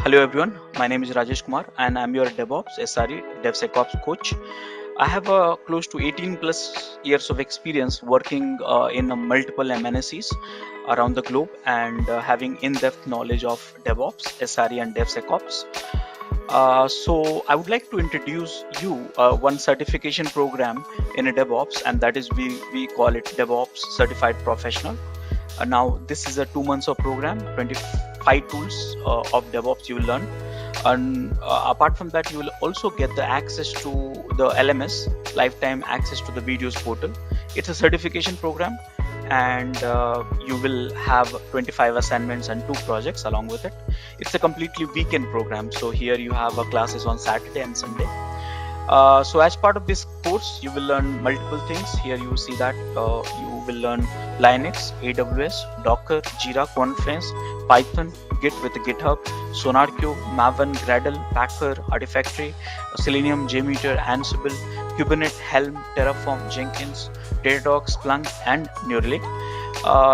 Hello everyone, my name is Rajesh Kumar and I'm your DevOps SRE DevSecOps coach. I have close to 18 plus years of experience working in multiple MNCs around the globe and having in-depth knowledge of DevOps, SRE and DevSecOps. So I would like to introduce you one certification program in a DevOps, and that is we call it DevOps Certified Professional. Now this is a 2 months of program, 25 tools of DevOps you will learn, and apart from that you will also get the access to the LMS, lifetime access to the videos portal. It's a certification program, and you will have 25 assignments and 2 projects along with it. It's a completely weekend program, so here you have classes on Saturday and Sunday. So as part of this course, you will learn multiple things. Here you see that you will learn Linux, AWS, Docker, Jira, Confluence, Python, Git with GitHub, SonarQube, Maven, Gradle, Packer, Artifactory, Selenium, JMeter, Ansible, Kubernetes, Helm, Terraform, Jenkins, Datadog, Splunk, and Neuralink.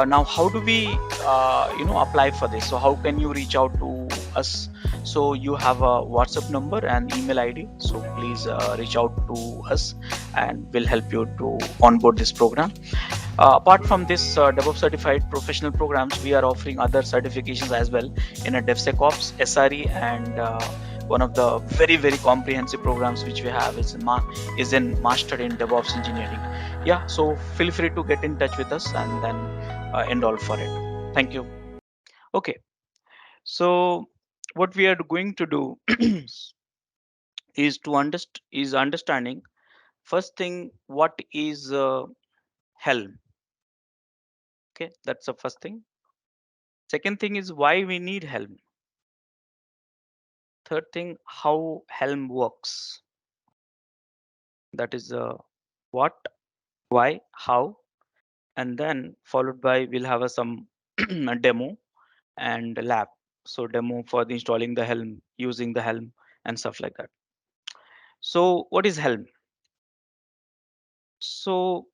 Now, how do we, apply for this? So how can you reach out to us? So you have a WhatsApp number and email ID. So please reach out to us and we'll help you to onboard this program. Apart from this DevOps certified professional programs, we are offering other certifications as well in a DevSecOps, SRE, and one of the very comprehensive programs which we have is in Master in DevOps Engineering. Yeah, so feel free to get in touch with us and then enroll for it. Thank you. Okay, so what we are going to do is to understanding first thing what is Helm. Okay, that's the first thing. Second thing is why we need Helm. Third thing, how Helm works. That is what, why, how, and then followed by we'll have some a demo and a lab. So demo for the installing the Helm, using the Helm and stuff like that. So what is Helm? So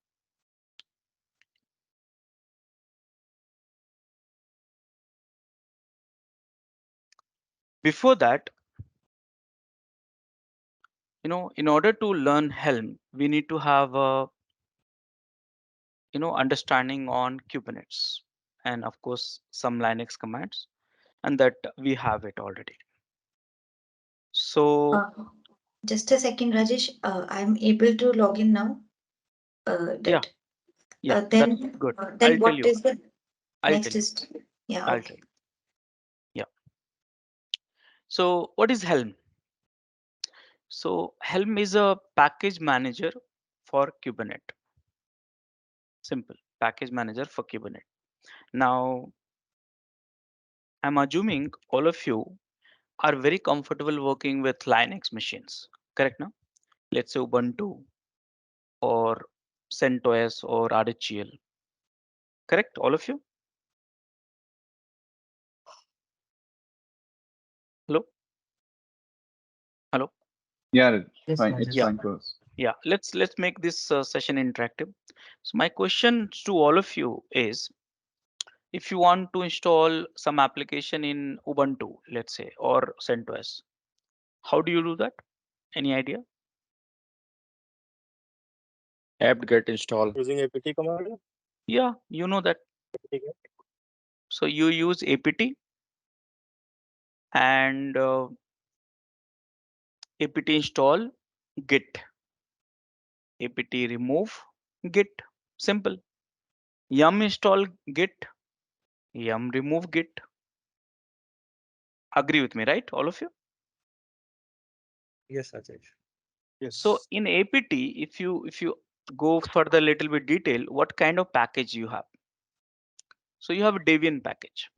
before that, in order to learn Helm, we need to have a understanding on Kubernetes and of course some Linux commands, and that we have it already. So Just a second, Rajesh. I'm able to log in now. yeah, That that's then good. then I'll tell what you. is the I'll tell next you. is yeah, I'll okay. tell you. Yeah. So what is Helm? So Helm is a package manager for Kubernetes. Simple package manager for Kubernetes. Now I'm assuming all of you are very comfortable working with Linux machines. Correct now? Let's say Ubuntu or CentOS or RHEL. Correct, all of you? Hello? Hello? Yeah, Yes, fine. It's Rajesh. Yeah, fine for us. yeah. Let's make this session interactive. So my question to all of you is, if you want to install some application in Ubuntu, let's say, or CentOS, how do you do that? Any idea? Apt-get install. Using apt command. Yeah, you know that. So you use apt and apt install git, apt remove git. Simple. Yum install git, yum remove git. Agree with me, right? All of you. Yes, Rajesh. So Yes. in apt, if you go further little bit detail, what kind of package you have? So you have a Debian package.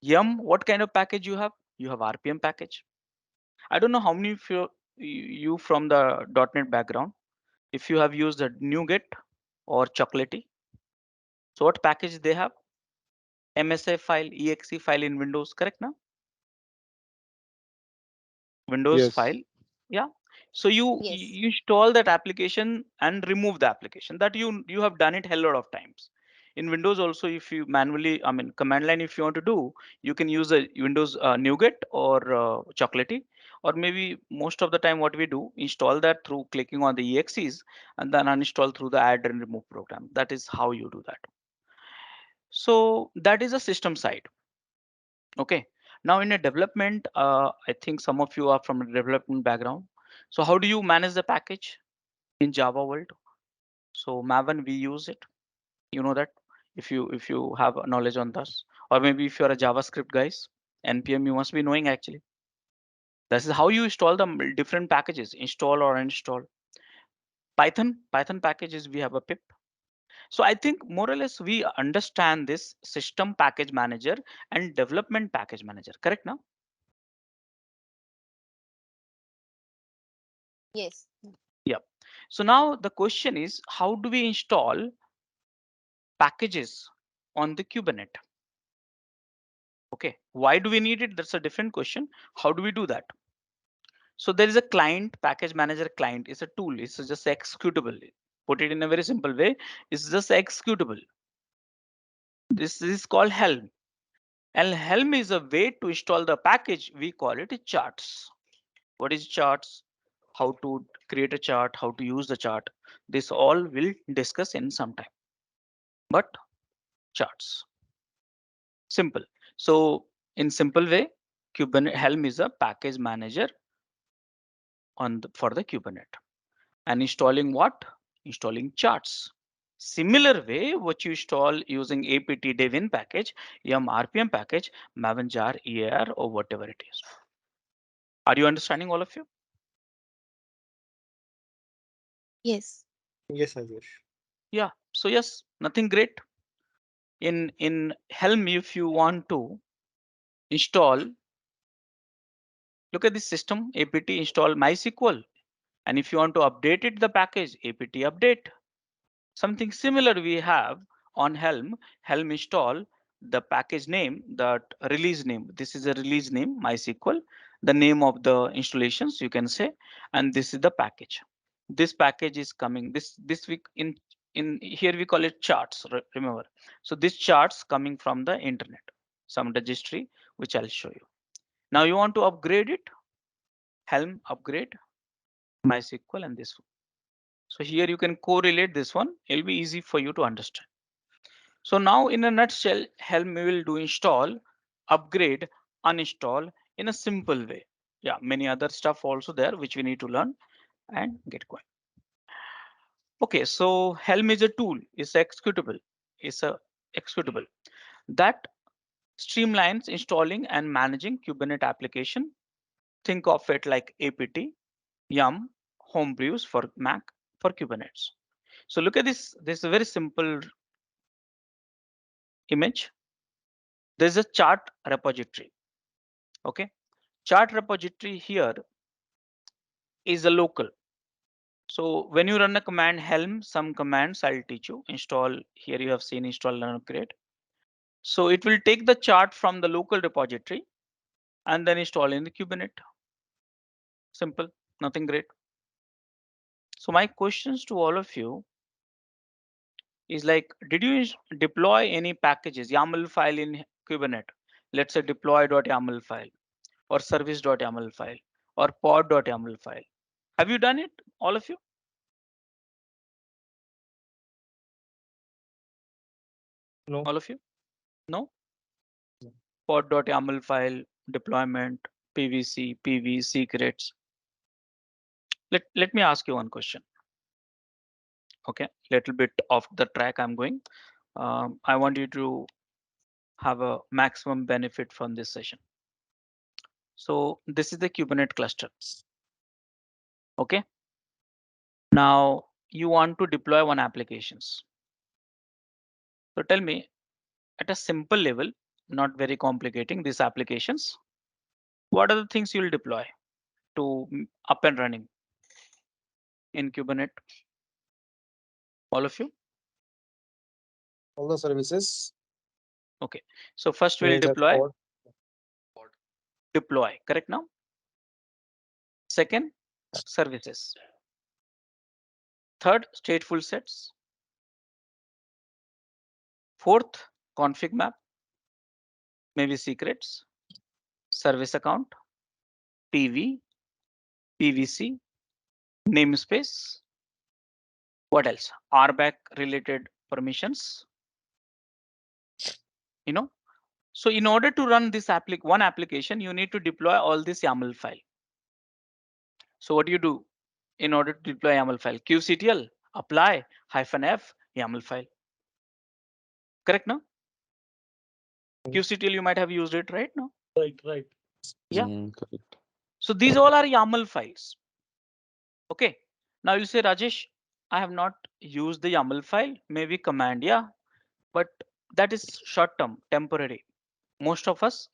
Yum, what kind of package you have? You have RPM package. I don't know how many of you from the .NET background, if you have used a NuGet or Chocolatey. So what package they have? MSI file, exe file in Windows, correct now? Windows Yes. file. Yeah. So you Yes. you install that application and remove the application. That you have done it hell lot of times. In Windows also, if you manually, command line, if you want to do, you can use a Windows NuGet or Chocolatey, or maybe most of the time what we do, install that through clicking on the exes and then uninstall through the add and remove program. That is how you do that. So that is a system side. Okay. Now in a development, I think some of you are from a development background. So how do you manage the package in Java world? So Maven, we use it. You know that if you have knowledge on this, or maybe if you're a JavaScript guys, npm you must be knowing actually. This is how you install the different packages, install or uninstall. Python packages, we have a pip. So I think more or less we understand this system package manager and development package manager, correct now? Yes. Yeah. So now the question is, how do we install packages on the Kubernetes? Okay, why do we need it? That's a different question. How do we do that? So there is a client, package manager client. It's a tool. It's just executable. Put it in a very simple way. It's just executable. This is called Helm. And Helm is a way to install the package. We call it charts. What is charts? How to create a chart, how to use the chart. This all we'll discuss in some time. But charts. Simple. So in simple way, Kubernetes Helm is a package manager for the Kubernetes. And installing what? Installing charts. Similar way, what you install using apt devin package, yum rpm package, maven jar, ear, or whatever it is. Are you understanding all of you? Yes. Yes, Rajesh. Yeah. So yes, nothing great. In Helm, if you want to install, look at this system, apt install MySQL. And if you want to update it, the package apt update. Something similar we have on Helm install the package name, that release name. This is a release name, MySQL, the name of the installations you can say, and this is the package. This package is coming this week in here we call it charts. Remember, so this charts coming from the internet, some registry which I'll show you. Now you want to upgrade it, Helm upgrade MySQL and this one. So here you can correlate this one. It'll be easy for you to understand. So now in a nutshell, Helm will do install, upgrade, uninstall in a simple way. Yeah, many other stuff also there which we need to learn and get going. Okay, so Helm is a tool, it's executable, it's a executable that streamlines installing and managing Kubernetes application. Think of it like apt, yum, homebrews for Mac for Kubernetes. So look at this. This is a very simple image. There's a chart repository. Okay, chart repository here is a local. So when you run a command Helm, some commands I'll teach you. Install, here you have seen install and upgrade. So it will take the chart from the local repository and then install in the Kubernetes. Simple, nothing great. So my questions to all of you is like, did you deploy any packages, YAML file in Kubernetes? Let's say deploy.yaml file or service.yaml file or pod.yaml file. Have you done it, all of you? No. All of you? No? Pod.yaml file, deployment, PVC, PV, secrets. Let me ask you one question. Okay, little bit off the track I'm going. I want you to have a maximum benefit from this session. So this is the Kubernetes cluster. Okay. Now you want to deploy one applications. So tell me at a simple level, not very complicating these applications, what are the things you'll deploy to up and running in Kubernetes? All of you? All the services. Okay. So first we'll Means that deploy, pod. correct now? Second, services. Third, stateful sets. Fourth, config map, maybe secrets, service account, PV, PVC, namespace. What else? RBAC related permissions. You know, so in order to run this one application, you need to deploy all this YAML file. So what do you do in order to deploy YAML file? kubectl apply -f YAML file. Correct now? kubectl you might have used it right now. Right. Yeah. Correct. So these all are YAML files. Okay. Now you say, Rajesh, I have not used the YAML file, maybe command. Yeah, but that is short term, temporary. Most of us,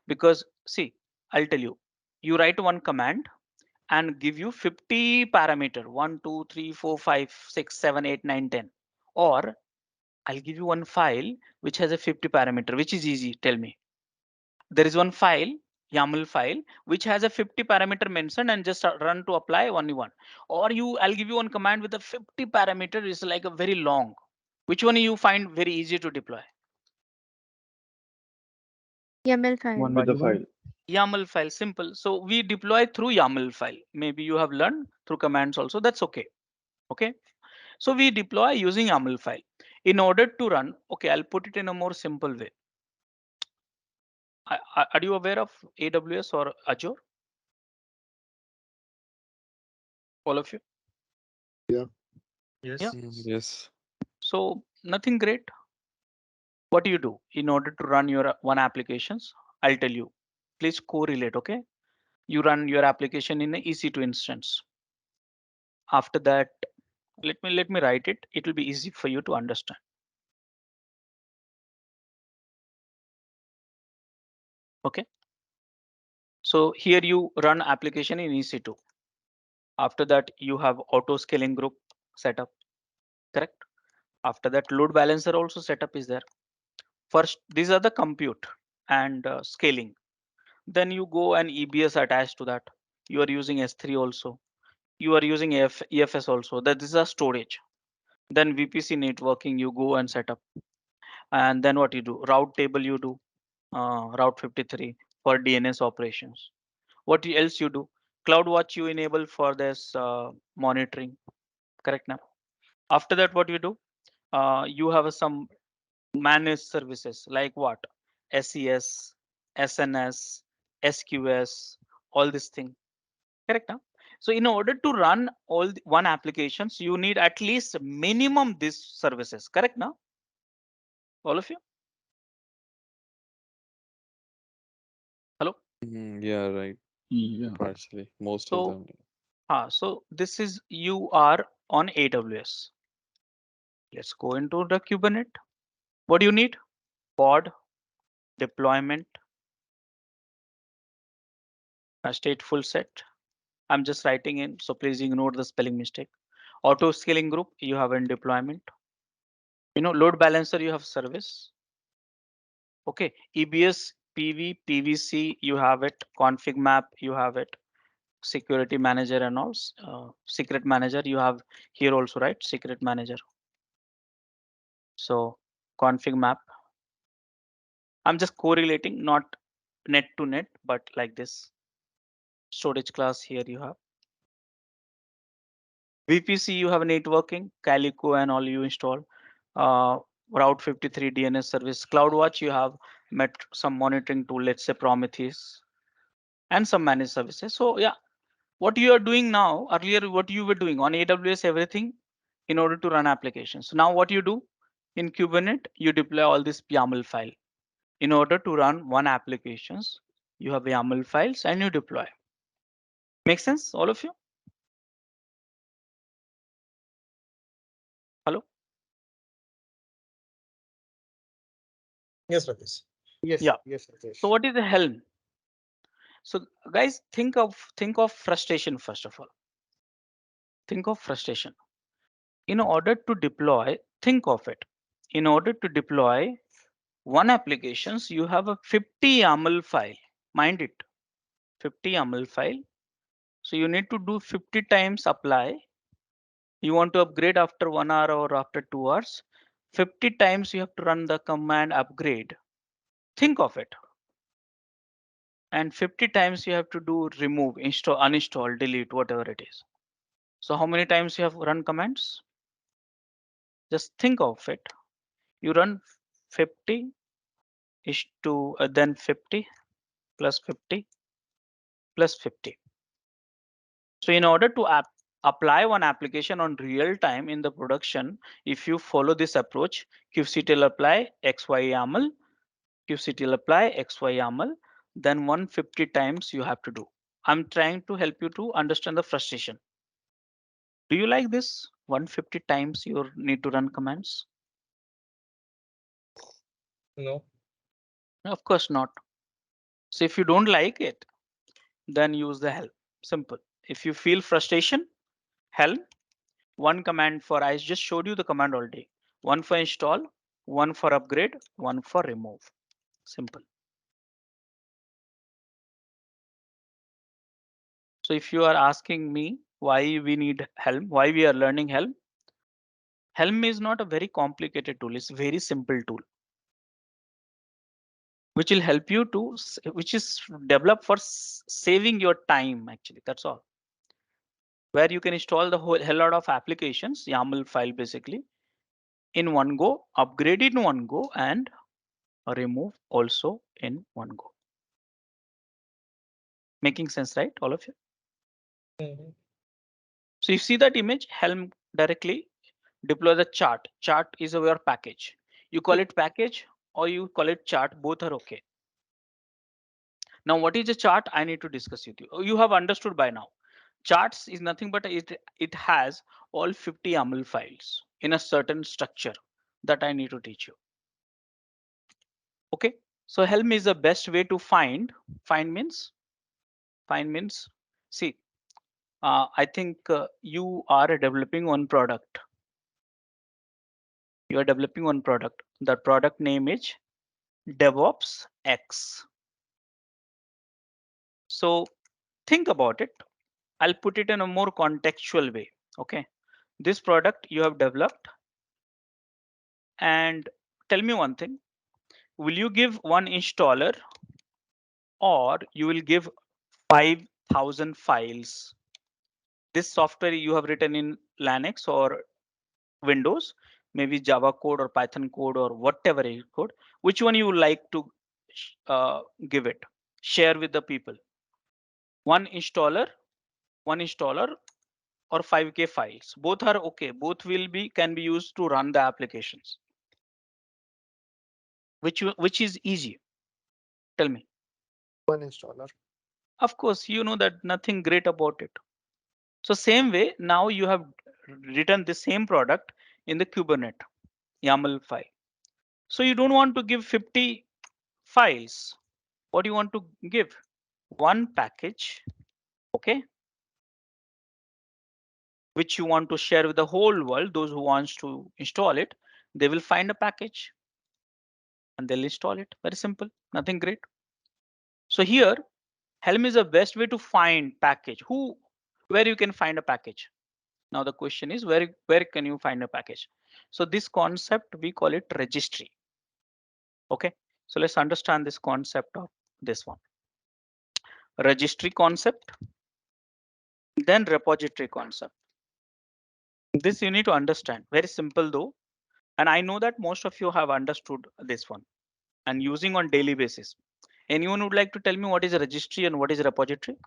because see, I'll tell you, you write one command and give you 50 parameter 1, 2, 3, 4, 5, 6, 7, 8, 9, 10. Or I'll give you one file which has a 50 parameter, which is easy. Tell me. There is one file, YAML file, which has a 50 parameter mentioned and just run to apply only one. Or I'll give you one command with a 50 parameter is like a very long. Which one you find very easy to deploy? YAML file. One with the file. YAML file, simple. So we deploy through YAML file. Maybe you have learned through commands also. That's okay. Okay. So we deploy using YAML file. In order to run, okay, I'll put it in a more simple way. Are you aware of AWS or Azure? All of you? Yeah. Yes. Yeah. Yes. So nothing great. What do you do in order to run your one applications? I'll tell you. Please correlate. Okay. You run your application in an EC2 instance. After that, let me write it. It will be easy for you to understand. Okay. So here you run application in EC2. After that, you have auto scaling group setup. Correct. After that, load balancer also setup is there. First, these are the compute and scaling. Then you go and EBS attached to that. You are using S3 also. You are using EFS also. That is a storage. Then VPC networking you go and set up. And then what you do? Route table you do. Route 53 for DNS operations. What else you do? CloudWatch you enable for this monitoring. Correct now. After that, what you do? You have some managed services like what? SES, SNS, SQS, all this thing. Correct now. So in order to run one applications, you need at least minimum these services. Correct now? All of you? Hello? Yeah, right. Yeah. Partially. Most of So, them. so this is you are on AWS. Let's go into the Kubernetes. What do you need? Pod, deployment, a stateful set. I'm just writing in, so please ignore the spelling mistake. Auto scaling group, you have in deployment. Load balancer, you have service. Okay, EBS, PV, PVC, you have it. Config map, you have it. Security manager and all. Secret manager, you have here also, right? Secret manager. So config map. I'm just correlating, not net to net, but like this. Storage class here you have. VPC, you have networking, Calico and all you install. Route 53 DNS service. CloudWatch, you have met some monitoring tool, let's say Prometheus, and some managed services. So yeah, what you are doing now, earlier what you were doing on AWS, everything in order to run applications. So now what you do in Kubernetes, you deploy all this YAML file. In order to run one applications, you have YAML files and you deploy. Make sense, all of you? Hello? Yes, Rajesh. Yes. Yeah. Yes, Rajesh. So what is the Helm? So guys, think of frustration first of all. Think of frustration. In order to deploy, think of it. In order to deploy one applications, you have a 50 YAML file. Mind it, 50 YAML file. So you need to do 50 times apply. You want to upgrade after 1 hour or after 2 hours. 50 times you have to run the command upgrade. Think of it. And 50 times you have to do remove, install, uninstall, delete, whatever it is. So how many times you have run commands? Just think of it. You run 50 is to then 50 plus 50 plus 50. So in order to apply one application on real time in the production, if you follow this approach, kubectl apply xy yaml, kubectl apply xy yaml, then 150 times you have to do. I'm trying to help you to understand the frustration. Do you like this? 150 times you need to run commands? No. Of course not. So if you don't like it, then use the help. Simple. If you feel frustration, help. One command for, I just showed you the command already. One for install, one for upgrade, one for remove. Simple. So if you are asking me why we need Helm, why we are learning Helm, Helm is not a very complicated tool. It's a very simple tool, which will help you to, which is developed for saving your time. Actually, that's all. Where you can install the whole hell lot of applications, YAML file basically, in one go, upgrade in one go, and remove also in one go. Making sense, right? All of you. So you see that image, Helm directly deploy the chart. Chart is your package. You call it package or you call it chart, both are okay. Now, what is a chart? I need to discuss with you. You have understood by now. Charts is nothing but it has all 50 YAML files in a certain structure that I need to teach you. Okay, so Helm is the best way to find means see, I think you are developing one product. You are developing one product. The product name is DevOps X. So think about it. I'll put it in a more contextual way. Okay, this product you have developed, and tell me one thing. Will you give one installer or you will give 5,000 files? This software you have written in Linux or Windows, maybe Java code or Python code or whatever code, which one you would like to give it, share with the people? One installer, or 5K files. Both are okay. Both can be used to run the applications. Which is easy? Tell me. One installer. Of course, you know that nothing great about it. So same way, now you have written the same product in the Kubernetes YAML file. So you don't want to give 50 files. What do you want to give? One package, okay, which you want to share with the whole world. Those who wants to install it, they will find a package and they'll install it. Very simple, nothing great. So here, Helm is the best way to find package. Where you can find a package. Now the question is where can you find a package? So this concept we call it registry. Okay, so let's understand this concept of this one. Registry concept, then repository concept. This you need to understand. Very simple though, and I know that most of you have understood this one and using on daily basis. Anyone would like to tell me what is a registry and what is a repository?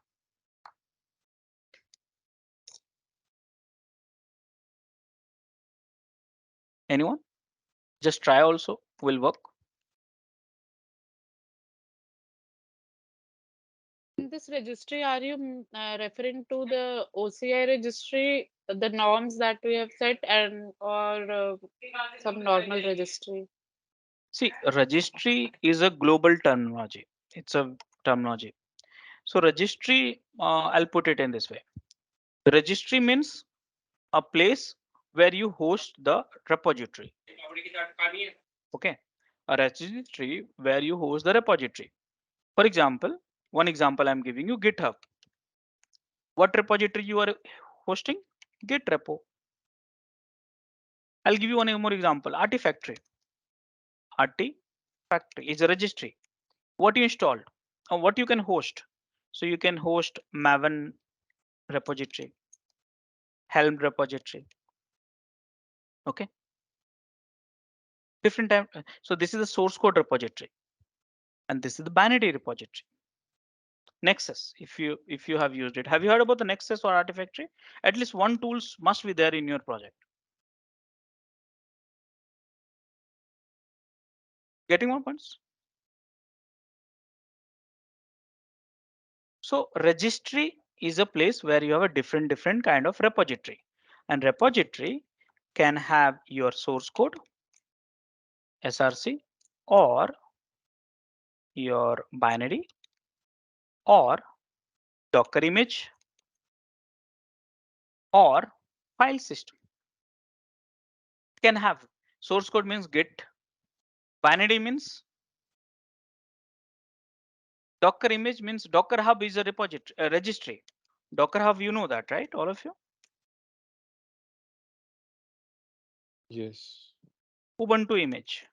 Anyone? Just try also, will work. In this registry, are you referring to the OCI registry, the norms that we have set, and or some normal registry? See, registry is a global terminology. It's a terminology. So registry, I'll put it in this way. Registry means a place where you host the repository. Okay, a registry where you host the repository. For example, one example I'm giving you, GitHub. What repository you are hosting? Git repo. I'll give you one more example. Artifactory. Artifactory is a registry. What you installed or what you can host. So you can host Maven repository, Helm repository. Okay. Different time. So this is the source code repository, and this is the binary repository. Nexus, if you have used it, have you heard about the Nexus or Artifactory? At least one tools must be there in your project. Getting my points? So registry is a place where you have a different kind of repository, and repository can have your source code, SRC, or your binary, or Docker image, or file system. Can have source code means Git, binary means Docker image means Docker Hub is a repository, a registry. Docker Hub, you know that, right? All of you. Yes. Ubuntu image.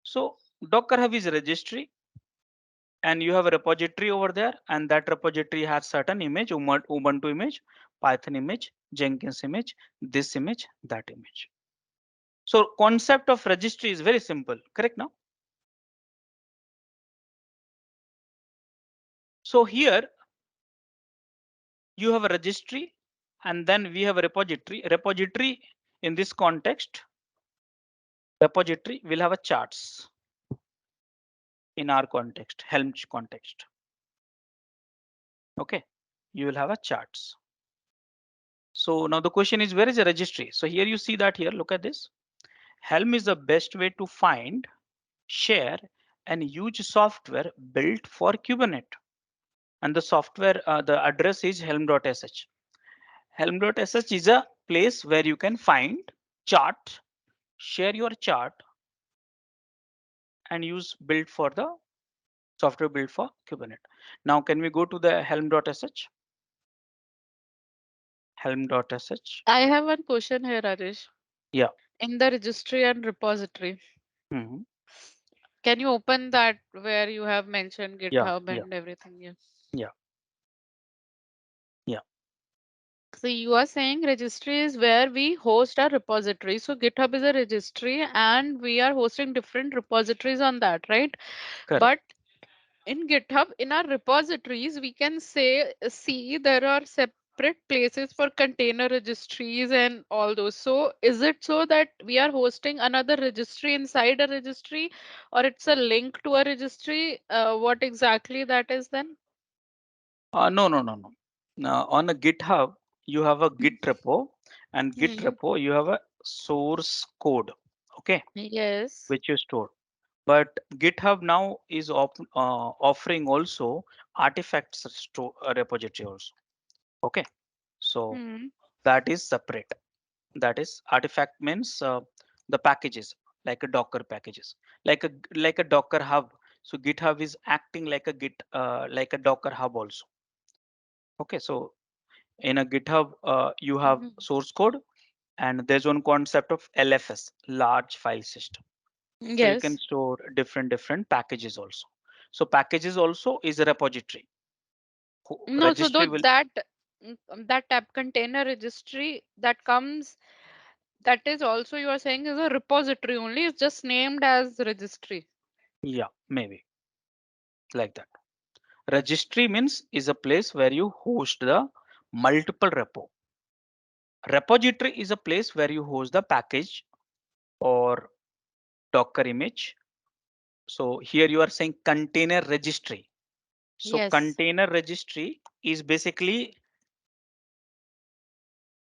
So Docker Hub is a registry, and you have a repository over there, and that repository has certain image, Ubuntu image, Python image, Jenkins image, this image, that image. So concept of registry is very simple, correct now? So here you have a registry, and then we have a repository. Repository in this context, repository will have a charts in our context, Helm context. Okay, you will have a charts. So now the question is, where is the registry? So here you see that here, look at this. Helm is the best way to find, share, and use software built for Kubernetes. And the software, the address is helm.sh. Helm.sh is a place where you can find chart, share your chart, and use built for the software built for Kubernetes. Now, can we go to the helm.sh? Helm.sh. I have one question here, Rajesh. Yeah. In the registry and repository, Mhm. can you open that where you have mentioned Yeah. GitHub Yeah. and everything? Yeah. Yeah. Yeah. So you are saying registry is where we host our repository. So GitHub is a registry and we are hosting different repositories on that, right? Correct. But in GitHub, in our repositories, we can see there are separate places for container registries and all those. So is it so that we are hosting another registry inside a registry, or it's a link to a registry? What exactly that is then? No, no, no, no. Now, on a GitHub, you have a Git repo, and Git Hmm. repo, you have a source code, okay, Yes. which you store. But GitHub now is offering also artifacts repository also. Okay, so Hmm. that is separate. That is artifact means the packages like a Docker packages, like a Docker hub. So GitHub is acting like a like a Docker hub also. Okay, so in a GitHub, you have Mhm. source code, and there's one concept of LFS, large file system. So you can Yes. store different packages also. So packages also is a repository. No, so though Registry will, that tab container registry that comes, that is also you are saying is a repository only. It's just named as registry. yeah, maybe like that. Registry means is a place where you host the multiple repo. Repository is a place where you host the package or Docker image. So here you are saying container registry. So Yes. container registry is basically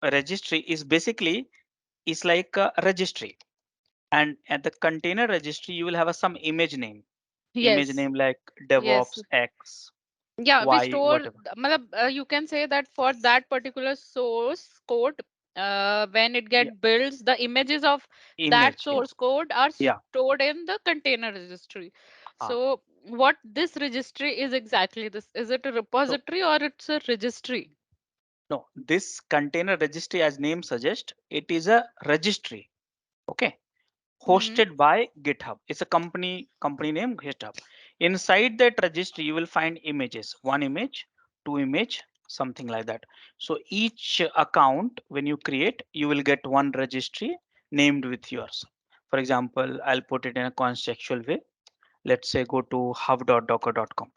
a registry is like a registry, and at the container registry you will have some image Yes. name like Yes. devops x Yeah, we y store, whatever. you can say that for that particular source code, when it Yeah, get builds, the images of that image. Yeah, source code are yeah. stored in the container registry. Ah. So what this registry is exactly this? Is it a So repository or it's a registry? No, this container registry, as name suggests, it is a registry. Okay, hosted by GitHub. It's a company name GitHub. Inside that registry, you will find images. One image, two image, something like that. So each account, when you create, you will get one registry named with yours. For example, I'll put it in a contextual way. Let's say go to hub.docker.com.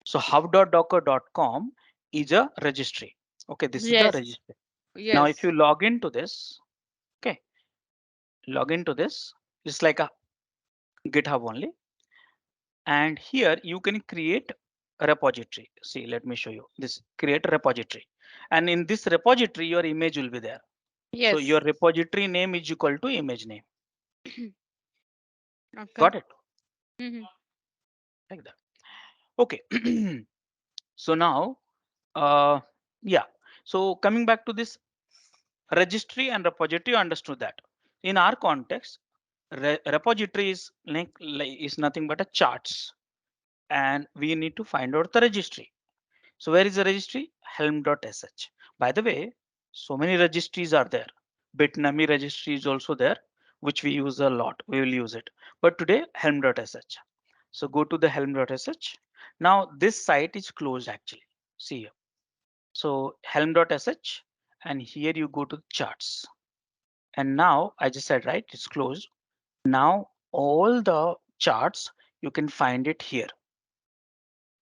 So hub.docker.com is a registry. Okay, this is the Yes. registry. Now, if Yes. you log into this, okay, log into this, it's like a GitHub only. And here you can create a repository. See, let me show you this. Create a repository. And in this repository, your image will be there. So your Yes. repository name is equal to image name. Okay. Got it? Mhm. Like that. Okay. So now, yeah. So coming back to this registry and repository, you understood that. In our context, repository is is nothing but a charts, and we need to find out the registry. So where is the registry? Helm.sh. By the way, so many registries are there. Bitnami registry is also there, which we use a lot. We will use it. But today, Helm.sh. So go to the Helm.sh. Now this site is closed actually. See here. So Helm.sh, and here you go to charts. And now I just said, right, it's closed. Now all the charts, you can find it here.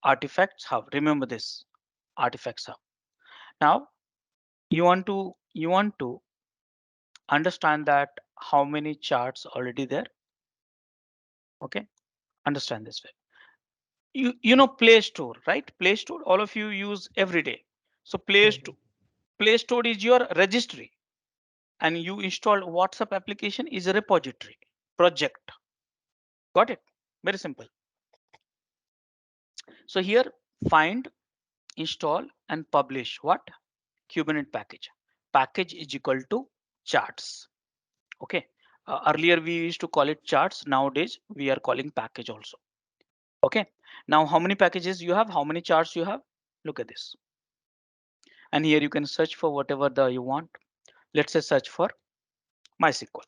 Artifacts hub. Remember this, artifacts hub. Now you want to understand that how many charts already there. Okay, understand this way. You know Play Store, right? Play Store, all of you use every day. So Play Store is your registry, and you install WhatsApp application is a repository project. Got it? Very simple. So here find, install, and publish what? Kubernetes package. Package is equal to charts. Okay. Earlier we used to call it charts. Nowadays we are calling package also. Okay. Now how many packages you have? How many charts you have? Look at this. And here you can search for whatever the you want. Let's say search for MySQL.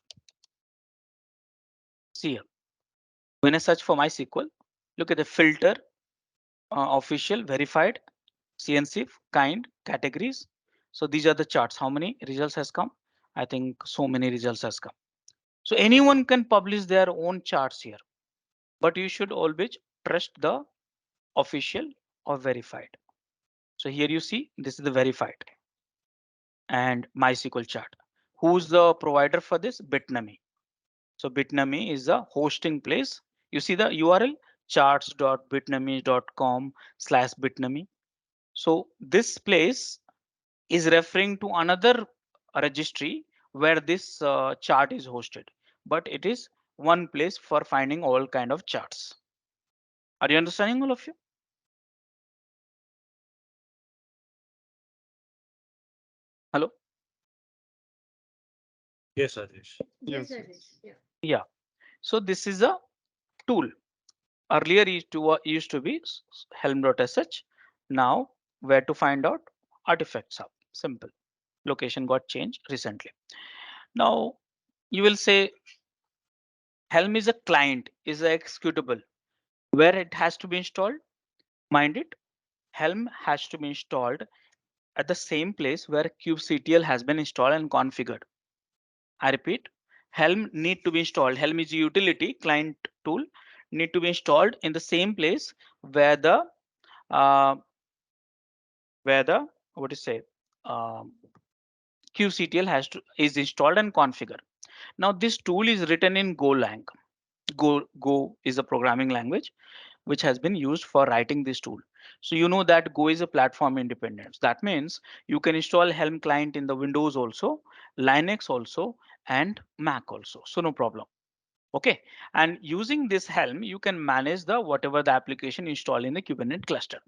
See here. When I search for MySQL, look at the filter, official, verified, CNC, kind, categories. So these are the charts. How many results has come? I think so many results has come. So anyone can publish their own charts here, but you should always trust the official or verified. So here you see this is the verified and MySQL chart. Who's the provider for this? Bitnami. So Bitnami is the hosting place. You see the URL charts.bitnami.com/Bitnami. So this place is referring to another registry where this chart is hosted, but it is one place for finding all kind of charts. Are you understanding, all of you? Hello? Yes, Rajesh. Yes, Rajesh. Yeah. Yeah. So this is a tool. Earlier used to be helm.sh. Now where to find out? Artifacts hub. Simple. Location got changed recently. Now you will say Helm is a client, is a executable. Where it has to be installed? Mind it, Helm has to be installed at the same place where kubectl has been installed and configured. I repeat, Helm need to be installed. Helm is a utility client tool, need to be installed in the same place where the uh, what to say um, kubectl has to is installed and configured. Now this tool is written in Golang. Go is a programming language which has been used for writing this tool. So you know that Go is a platform independence. That means you can install Helm client in the Windows also, Linux also, and Mac also. So no problem. Okay. And using this Helm, you can manage the whatever the application installed in the Kubernetes cluster.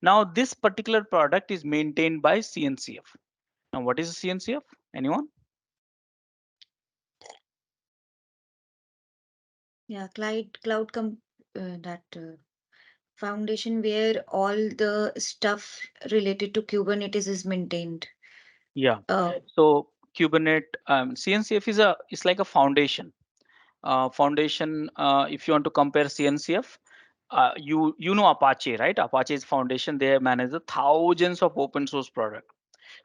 Now this particular product is maintained by CNCF. Now what is CNCF? Anyone? Yeah, cloud that foundation where all the stuff related to Kubernetes is maintained. Yeah. Uh, So Kubernetes CNCF is like a foundation. Foundation. If you want to compare CNCF, you know Apache, right? Apache is foundation. They manage the thousands of open source product.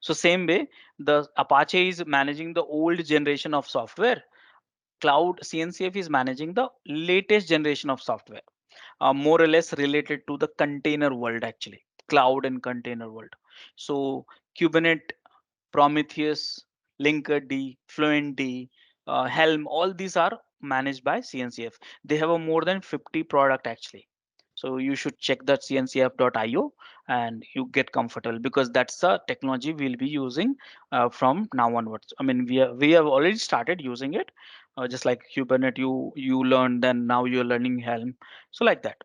So same way, the Apache is managing the old generation of software. Cloud CNCF is managing the latest generation of software, more or less related to the container world, actually, cloud and container world. So Kubernetes, Prometheus, Linkerd, Fluentd, Helm, all these are managed by CNCF. They have a more than 50 product actually. So you should check that cncf.io and you get comfortable, because that's the technology we'll be using from now onwards. I mean, we have already started using it, just like Kubernetes. You learned, then now you're learning Helm. So like that.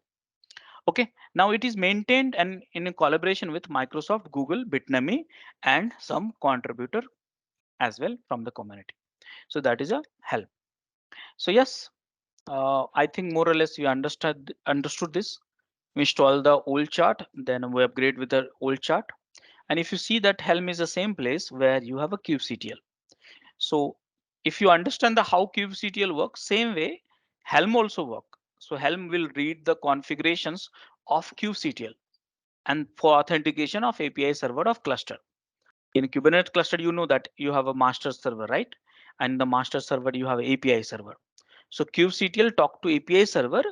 Okay, now it is maintained and in a collaboration with Microsoft, Google, Bitnami, and some contributor as well from the community. So that is a help. So yes, I think more or less you understood this. We install the old chart, then we upgrade with the old chart. And if you see that Helm is the same place where you have a kubectl. So if you understand the how kubectl works, same way Helm also work. So Helm will read the configurations of kubectl and for authentication of API server of cluster. In Kubernetes cluster, you know that you have a master server, right? And the master server, you have API server. So kubectl talk to API server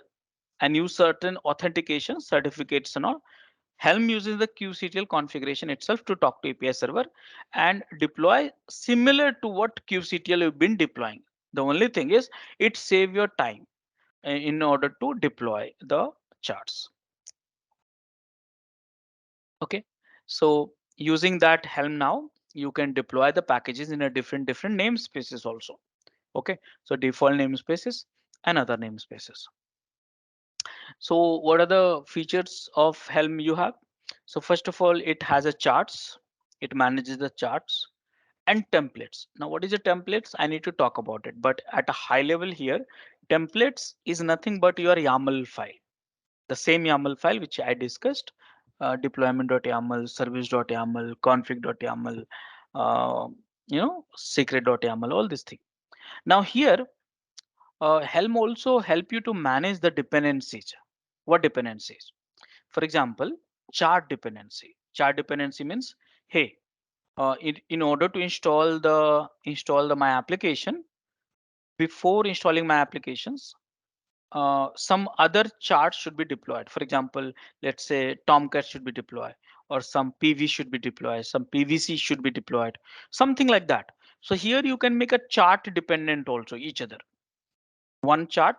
and use certain authentication certificates and all. Helm uses the kubectl configuration itself to talk to API server and deploy similar to what kubectl you've been deploying. The only thing is it save your time in order to deploy the charts. Okay, so using that Helm now, you can deploy the packages in a different namespaces also. Okay, so default namespaces and other namespaces. So what are the features of Helm you have? So first of all, it has a charts. It manages the charts and templates. Now, what is a templates? I need to talk about it, but at a high level here, templates is nothing but your YAML file, the same YAML file which I discussed, deployment.yaml, service.yaml, config.yaml, secret.yaml, all these things. Now here, Helm also help you to manage the dependencies. What dependencies? For example, chart dependency. Chart dependency means, hey, in order to install the my application, before installing my applications, some other charts should be deployed. For example, let's say Tomcat should be deployed, or some PV should be deployed, some PVC should be deployed, something like that. So here you can make a chart dependent also each other. One chart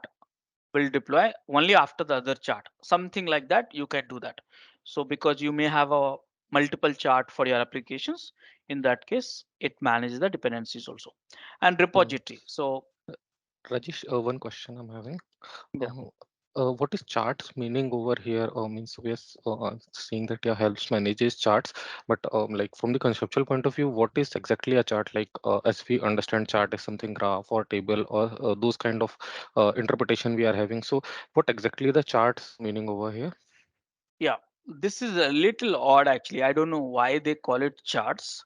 will deploy only after the other chart, something like that. You can do that. So because you may have a multiple chart for your applications, in that case, it manages the dependencies also. And Mm. repository. So Rajesh, one question I'm having. yeah. Uh, what is charts meaning over here? Means we are seeing that your helps manages charts, but like from the conceptual point of view, what is exactly a chart? Like as we understand, chart is something graph or table or those kind of interpretation we are having. So what exactly the charts meaning over here? Yeah, this is a little odd actually. I don't know why they call it charts,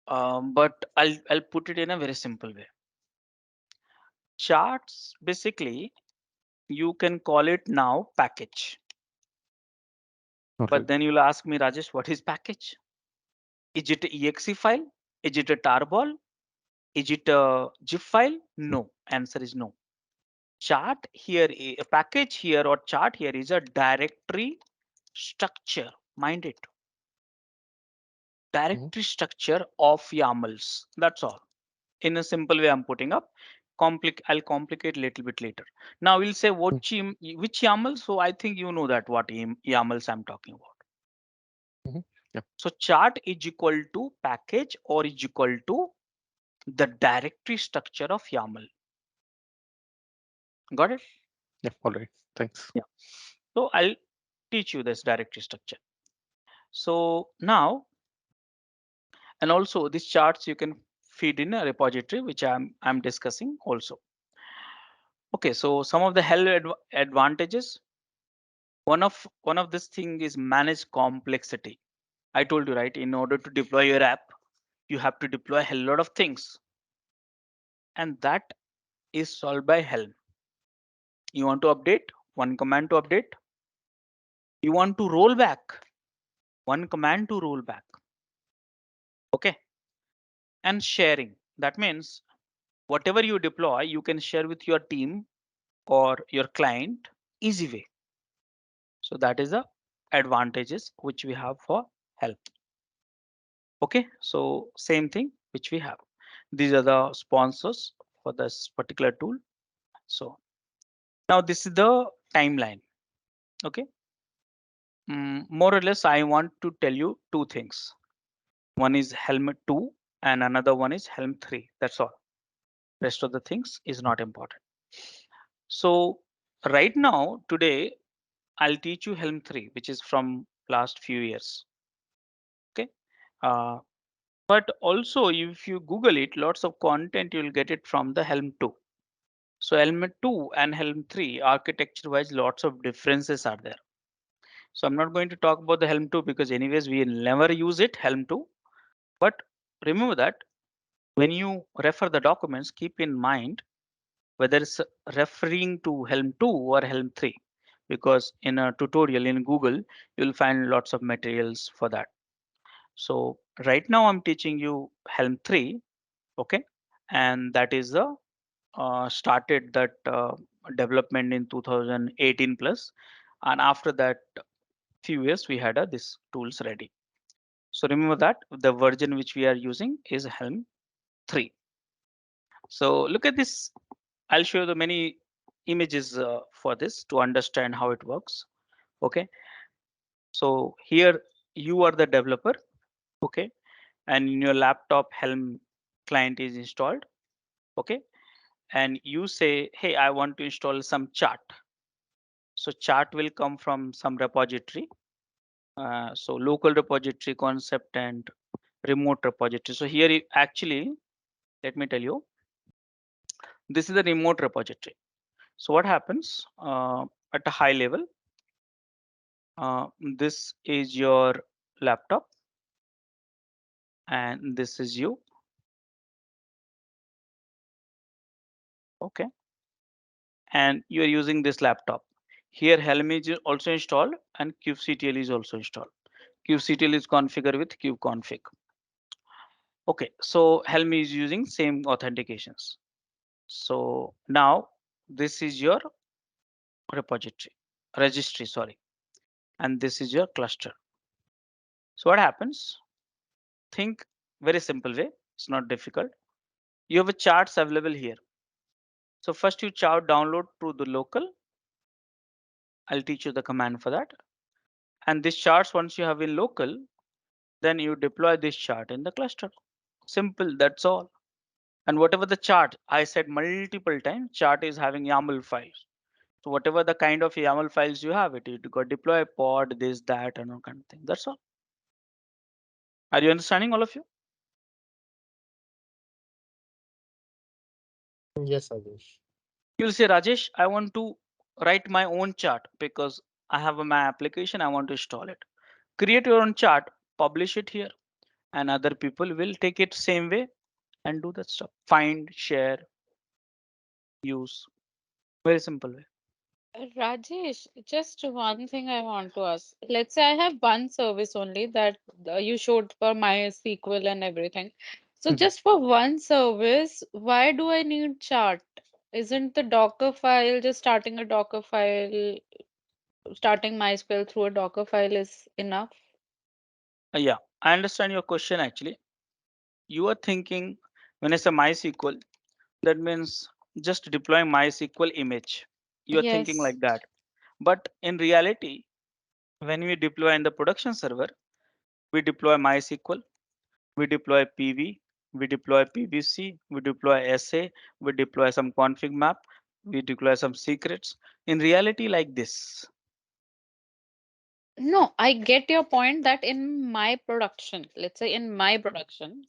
but I'll put it in a very simple way. Charts basically you can call it now package, All but right. then you'll ask me, Rajesh, what is package? Is it a exe file? Is it a tarball? Is it a zip file? No. Answer is no. Chart here, a package here or chart here is a directory structure. Mind it. Mhm. Directory structure of YAMLs. That's all. In a simple way I'm putting up. I'll complicate a little bit later. Now we'll say Mm. which YAML. So I think you know that what YAMLs I'm talking about. Mhm. Yeah. So chart is equal to package or is equal to the directory structure of YAML. Got it? Yeah. All right. Thanks. Yeah. So I'll teach you this directory structure. So now, and also these charts you can feed in a repository, which I'm discussing also. Okay, so some of the hell advantages. One of this thing is manage complexity. I told you, right? In order to deploy your app, you have to deploy a hell lot of things, and that is solved by Helm. You want to update, one command to update. You want to roll back, one command to roll back. Okay. And sharing. That means whatever you deploy, you can share with your team or your client easy way. So that is the advantages which we have for Helm. Okay, so same thing which we have. These are the sponsors for this particular tool. So now this is the timeline. Okay, more or less, I want to tell you two things. One is Helm 2 and another one is Helm 3. That's all. Rest of the things is not important. So right now, today, I'll teach you Helm 3, which is from last few years. Okay. Uh, but also if you Google it, lots of content, you'll get it from the Helm 2. So Helm 2 and Helm 3 architecture wise, lots of differences are there. So I'm not going to talk about the Helm 2 because anyways, we never use it, Helm 2. But remember that when you refer the documents, keep in mind whether it's referring to Helm 2 or Helm 3, because in a tutorial in Google, you'll find lots of materials for that. So right now I'm teaching you Helm 3, okay? And that is the started that development in 2018 plus. And after that few years, we had this tools ready. So remember that the version which we are using is Helm 3. So look at this. I'll show you the many images for this to understand how it works. Okay. So here you are the developer. Okay. And in your laptop, Helm client is installed. Okay. And you say, hey, I want to install some chart. So chart will come from some repository. So local repository concept and remote repository. So here actually, let me tell you, this is the remote repository. So what happens at a high level? This is your laptop and this is you. Okay. And you are using this laptop. Here Helm is also installed and kubectl is also installed. Kubectl is configured with kubeconfig. Okay, so Helm is using same authentications. So now this is your repository, registry, sorry, and this is your cluster. So what happens? Think very simple way. It's not difficult. You have a charts available here. So first you chart download to the local. I'll teach you the command for that. And this charts once you have in local, then you deploy this chart in the cluster. Simple, that's all. And whatever the chart, I said multiple times, chart is having YAML files. So whatever the kind of YAML files you have, you got deploy pod, this, that, and all kind of thing. That's all. Are you understanding, all of you? Yes, Adesh. You'll say, Rajesh, I want to write my own chart because I have my application, I want to install it. Create your own chart, publish it here, and other people will take it same way and do that stuff. Find, share, use. Very simple way. Rajesh, just one thing I want to ask. Let's say I have one service only that you showed for MySQL and everything. So Mhm. just for one service, why do I need chart? Isn't the Docker file just starting a Docker file, starting MySQL through a Docker file is enough? Yeah, I understand your question actually. You are thinking when I say MySQL, that means just deploying MySQL image. You are thinking Yes. like that. But in reality, when we deploy in the production server, we deploy MySQL, we deploy PV, we deploy PVC, we deploy SA, we deploy some config map, we deploy some secrets. In reality, like this. No, I get your point that in my production, let's say in my production,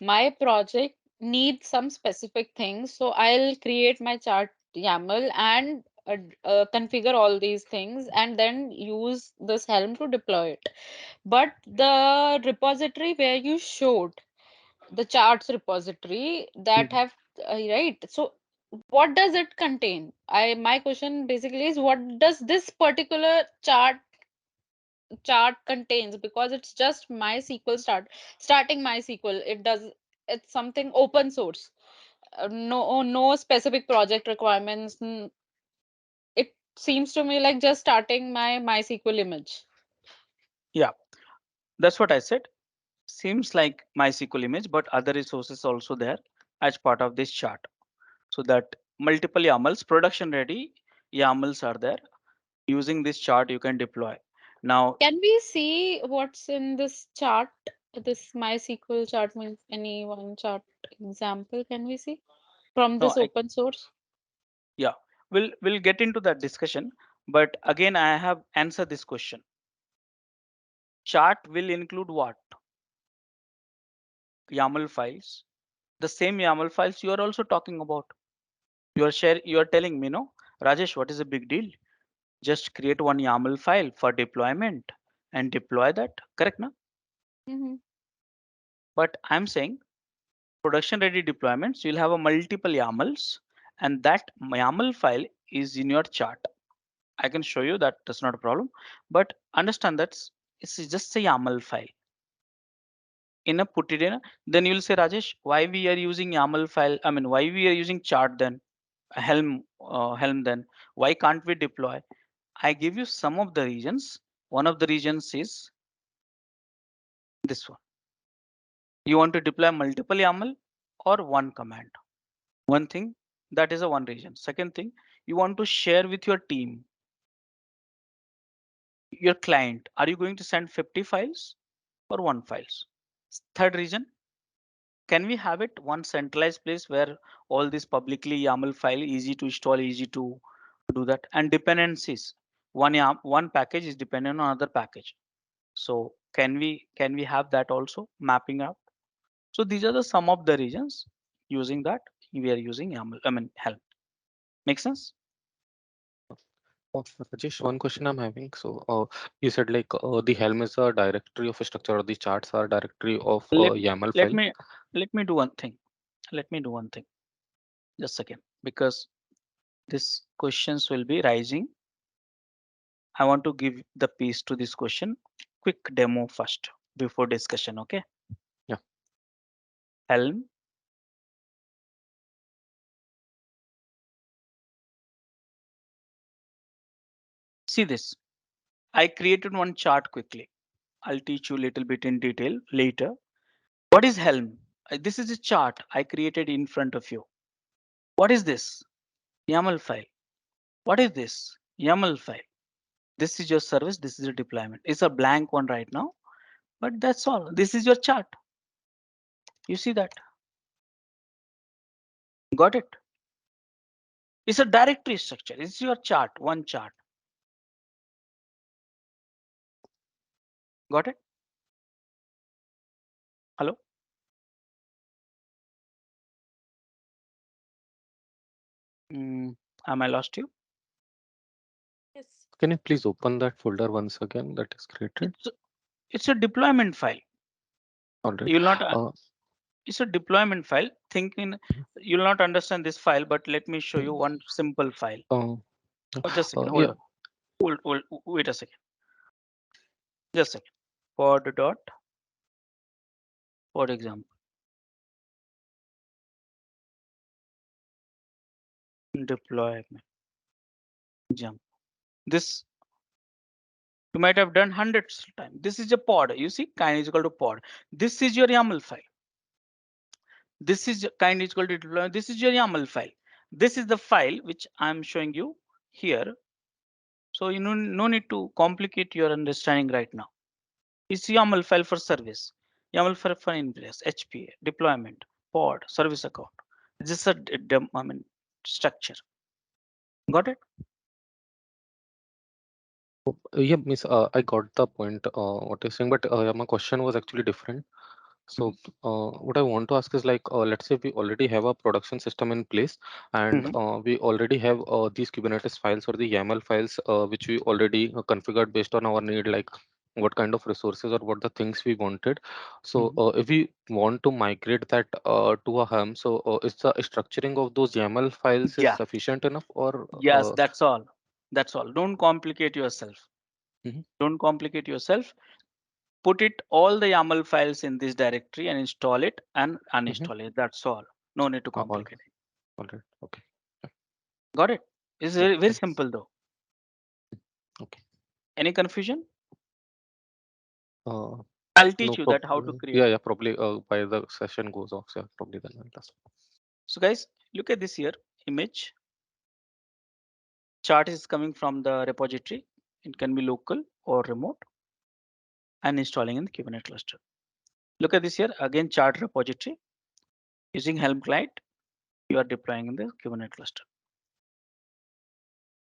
my project needs some specific things. So I'll create my chart YAML and configure all these things and then use this Helm to deploy it. But the repository where you showed the charts repository that have right, so what does it contain? My question basically is, what does this particular chart contains? Because it's just MySQL starting MySQL. It's something open source. No specific project requirements. It seems to me like just starting my MySQL image. Yeah, that's what I said. Seems like MySQL image, but other resources also there as part of this chart. So that multiple YAMLs, production ready YAMLs are there. Using this chart, you can deploy. Now, Can we see what's in this chart? This MySQL chart means any one chart example. Can we see from no, this open source? yeah, we'll get into that discussion. But again, I have answered this question. Chart will include what? YAML files. The same YAML files you are also talking about. You are telling me, no, Rajesh, what is the big deal? Just create one YAML file for deployment and deploy that. Correct, no? Mm-hmm. But I'm saying production ready deployments, you'll have a multiple YAMLs, and that YAML file is in your chart. I can show you that, that's not a problem. But understand that it's just a YAML file. In a put it in a, then you'll say, Rajesh, why we are using YAML file? I mean, why we are using chart then? Helm then? Why can't we deploy? I give you some of the reasons. One of the reasons is this one. You want to deploy multiple YAML or one command? One thing, that is a one reason. Second thing, you want to share with your team, your client. Are you going to send 50 files or one files? Third reason, can we have it one centralized place where all this publicly YAML file easy to install, easy to do that? And dependencies, one package is dependent on another package. So can we have that also mapping out? So these are the some of the reasons using that we are using YAML, I mean Helm. Make sense? Rajesh, one question I'm having. So, you said like the Helm is a directory of a structure, or the charts are a directory of a Let YAML let file. me let me do one thing. Let me do one thing. Just a second, because these questions will be rising. I want to give the piece to this question. Quick demo first before discussion. Okay. Yeah. Helm. See this. I created one chart quickly. I'll teach you a little bit in detail later. What is Helm? This is a chart I created in front of you. What is this? YAML file. What is this? YAML file. This is your service. This is a deployment. It's a blank one right now, but that's all. This is your chart. You see that? Got it? It's a directory structure. It's your chart, one chart. Got it? Hello? Am I lost you? Yes. Can you please open that folder once again that is created? It's a deployment file. All right. You'll not. Uh, It's a deployment file. Thinking you'll not understand this file, but let me show you one simple file. uh, Oh, just a second. Hold yeah. on. Hold. Wait a second. Just a second. Pod dot. For example, deployment jump. This you might have done hundreds of times. This is a pod. You see, kind is equal to pod. This is your YAML file. This is kind is equal to deployment. This is your YAML file. This is the file which I'm showing you here. So you know, no need to complicate your understanding right now. It's YAML file for service, YAML file for ingress, HPA, deployment, pod, service account. This is a I mean structure. Got it? Yeah, miss, I got the point, what you're saying, but my question was actually different. So what I want to ask is like, let's say we already have a production system in place, and Mhm. we already have these Kubernetes files or the YAML files, which we already configured based on our need, like what kind of resources or what the things we wanted. So Mhm. if we want to migrate that to a Helm, so is the structuring of those YAML files is Yeah. sufficient enough, or Yes, that's all. That's all. Don't complicate yourself. Mhm. Don't complicate yourself. Put it all the YAML files in this directory and install it and Mhm. uninstall it. That's all. No need to complicate it. All right, okay, Got it? It's yeah, very thanks. simple though. Okay. Any confusion? Uh, I'll teach no, you that how to yeah, create. yeah, probably by the session goes off, so probably then I'll ask. So guys, look at this here image. Chart is coming from the repository. It can be local or remote and installing in the Kubernetes cluster. Look at this here again, chart repository using Helm client. You are deploying in the Kubernetes cluster.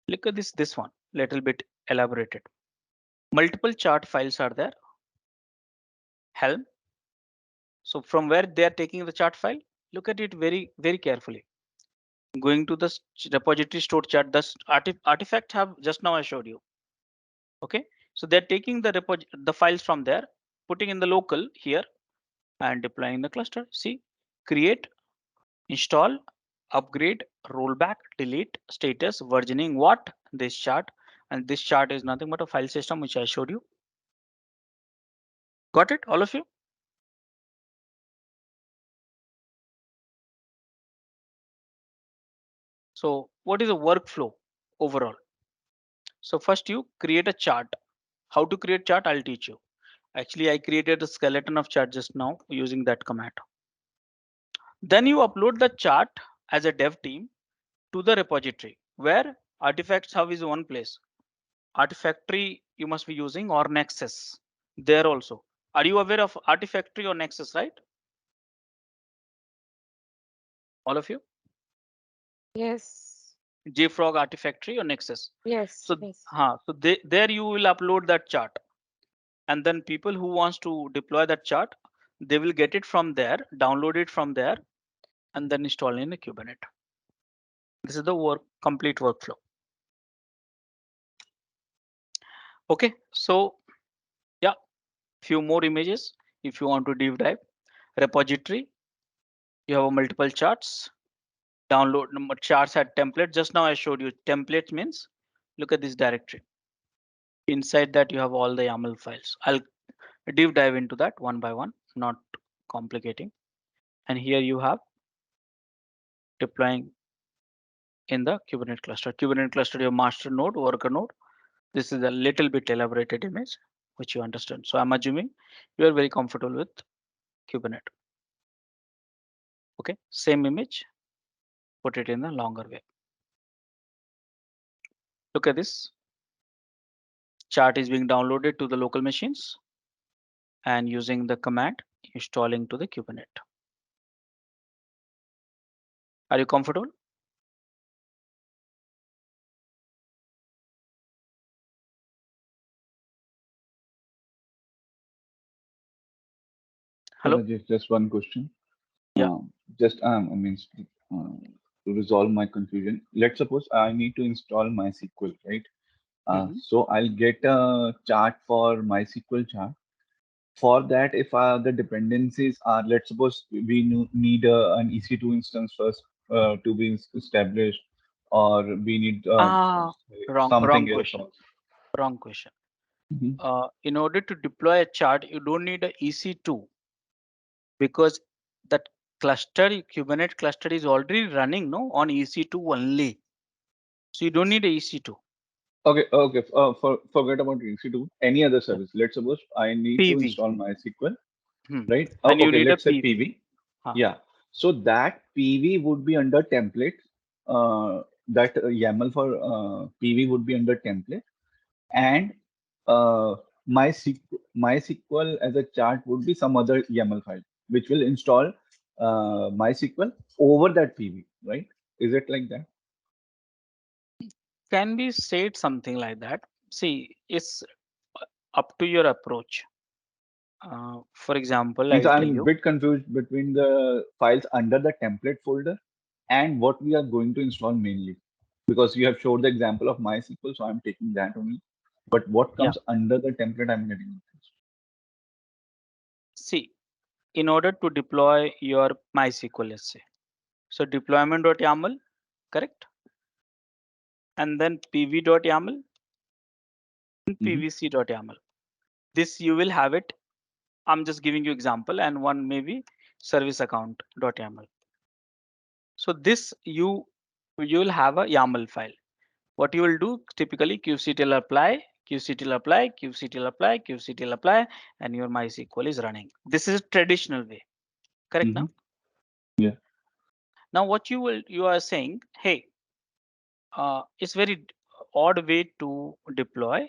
Look at this one, little bit elaborated. Multiple chart files are there. Helm. So from where they are taking the chart file, look at it very carefully. Going to the repository stored chart, the artifact have just now I showed you. Okay, so they're taking the files from there, putting in the local here and deploying the cluster. See, create, install, upgrade, rollback, delete, status, versioning, what? This chart. And this chart is nothing but a file system which I showed you. Got it, all of you? So what is the workflow overall? So first you create a chart. How to create chart, I'll teach you. Actually, I created a skeleton of chart just now using that command. Then you upload the chart as a dev team to the repository where artifacts hub is one place. Artifactory you must be using or Nexus there also. Are you aware of Artifactory or Nexus, right? All of you? Yes. JFrog Artifactory or Nexus. Yes. So, Yes. so there you will upload that chart, and then people who wants to deploy that chart, they will get it from there, download it from there, and then install in a Kubernetes. This is the complete workflow. Okay, so yeah, few more images if you want to deep dive. Repository, you have multiple charts. Download charts at template. Just now I showed you template means look at this directory. Inside that you have all the YAML files. I'll deep dive into that one by one, not complicating. And here you have deploying in the Kubernetes cluster. Kubernetes cluster, your master node, worker node. This is a little bit elaborated image, which you understand. So I'm assuming you are very comfortable with Kubernetes. Okay, same image, put it in the longer way. Look at this. Chart is being downloaded to the local machines and using the command installing to the Kubernetes. Are you comfortable? So Hello? Rajesh, just one question. Yeah. Just I mean, to resolve my confusion. Let's suppose I need to install MySQL, right? Mhm. So I'll get a chart for MySQL chart. For that, if the dependencies are, let's suppose we need an EC2 instance first to be established, or we need Ah, wrong something else question. also. Wrong question. Mhm. In order to deploy a chart, you don't need a EC2 because that cluster, Kubernetes cluster is already running no on EC2 only. So you don't need a EC2. Okay, okay. Forget about EC2. Any other Yeah. service. Let's suppose I need to PV. install MySQL, Hmm. right? And you Okay, need a let's say PV. PV. Huh. Yeah. So that PV would be under template. That YAML for PV would be under template, and MySQL as a chart would be some other YAML file, which will install MySQL over that PV, right? Is it like that? Can be said something like that. See, it's up to your approach. For example, Means I'll tell I'm a you. bit confused between the files under the template folder and what we are going to install mainly. Because you have showed the example of MySQL, so I'm taking that only. But what Yeah. comes under the template, I'm getting confused. See, in order to deploy your MySQL, let's say, so deployment.yaml, correct? And then pv.yaml and Mhm. pvc.yaml. This you will have it. I'm just giving you example, and one maybe service account.yaml. So this you will have a YAML file. What you will do typically kubectl apply, kubectl apply, kubectl apply, kubectl apply, and your MySQL is running. This is a traditional way, correct now? Mhm. Yeah. Now what you are saying, hey, it's very odd way to deploy.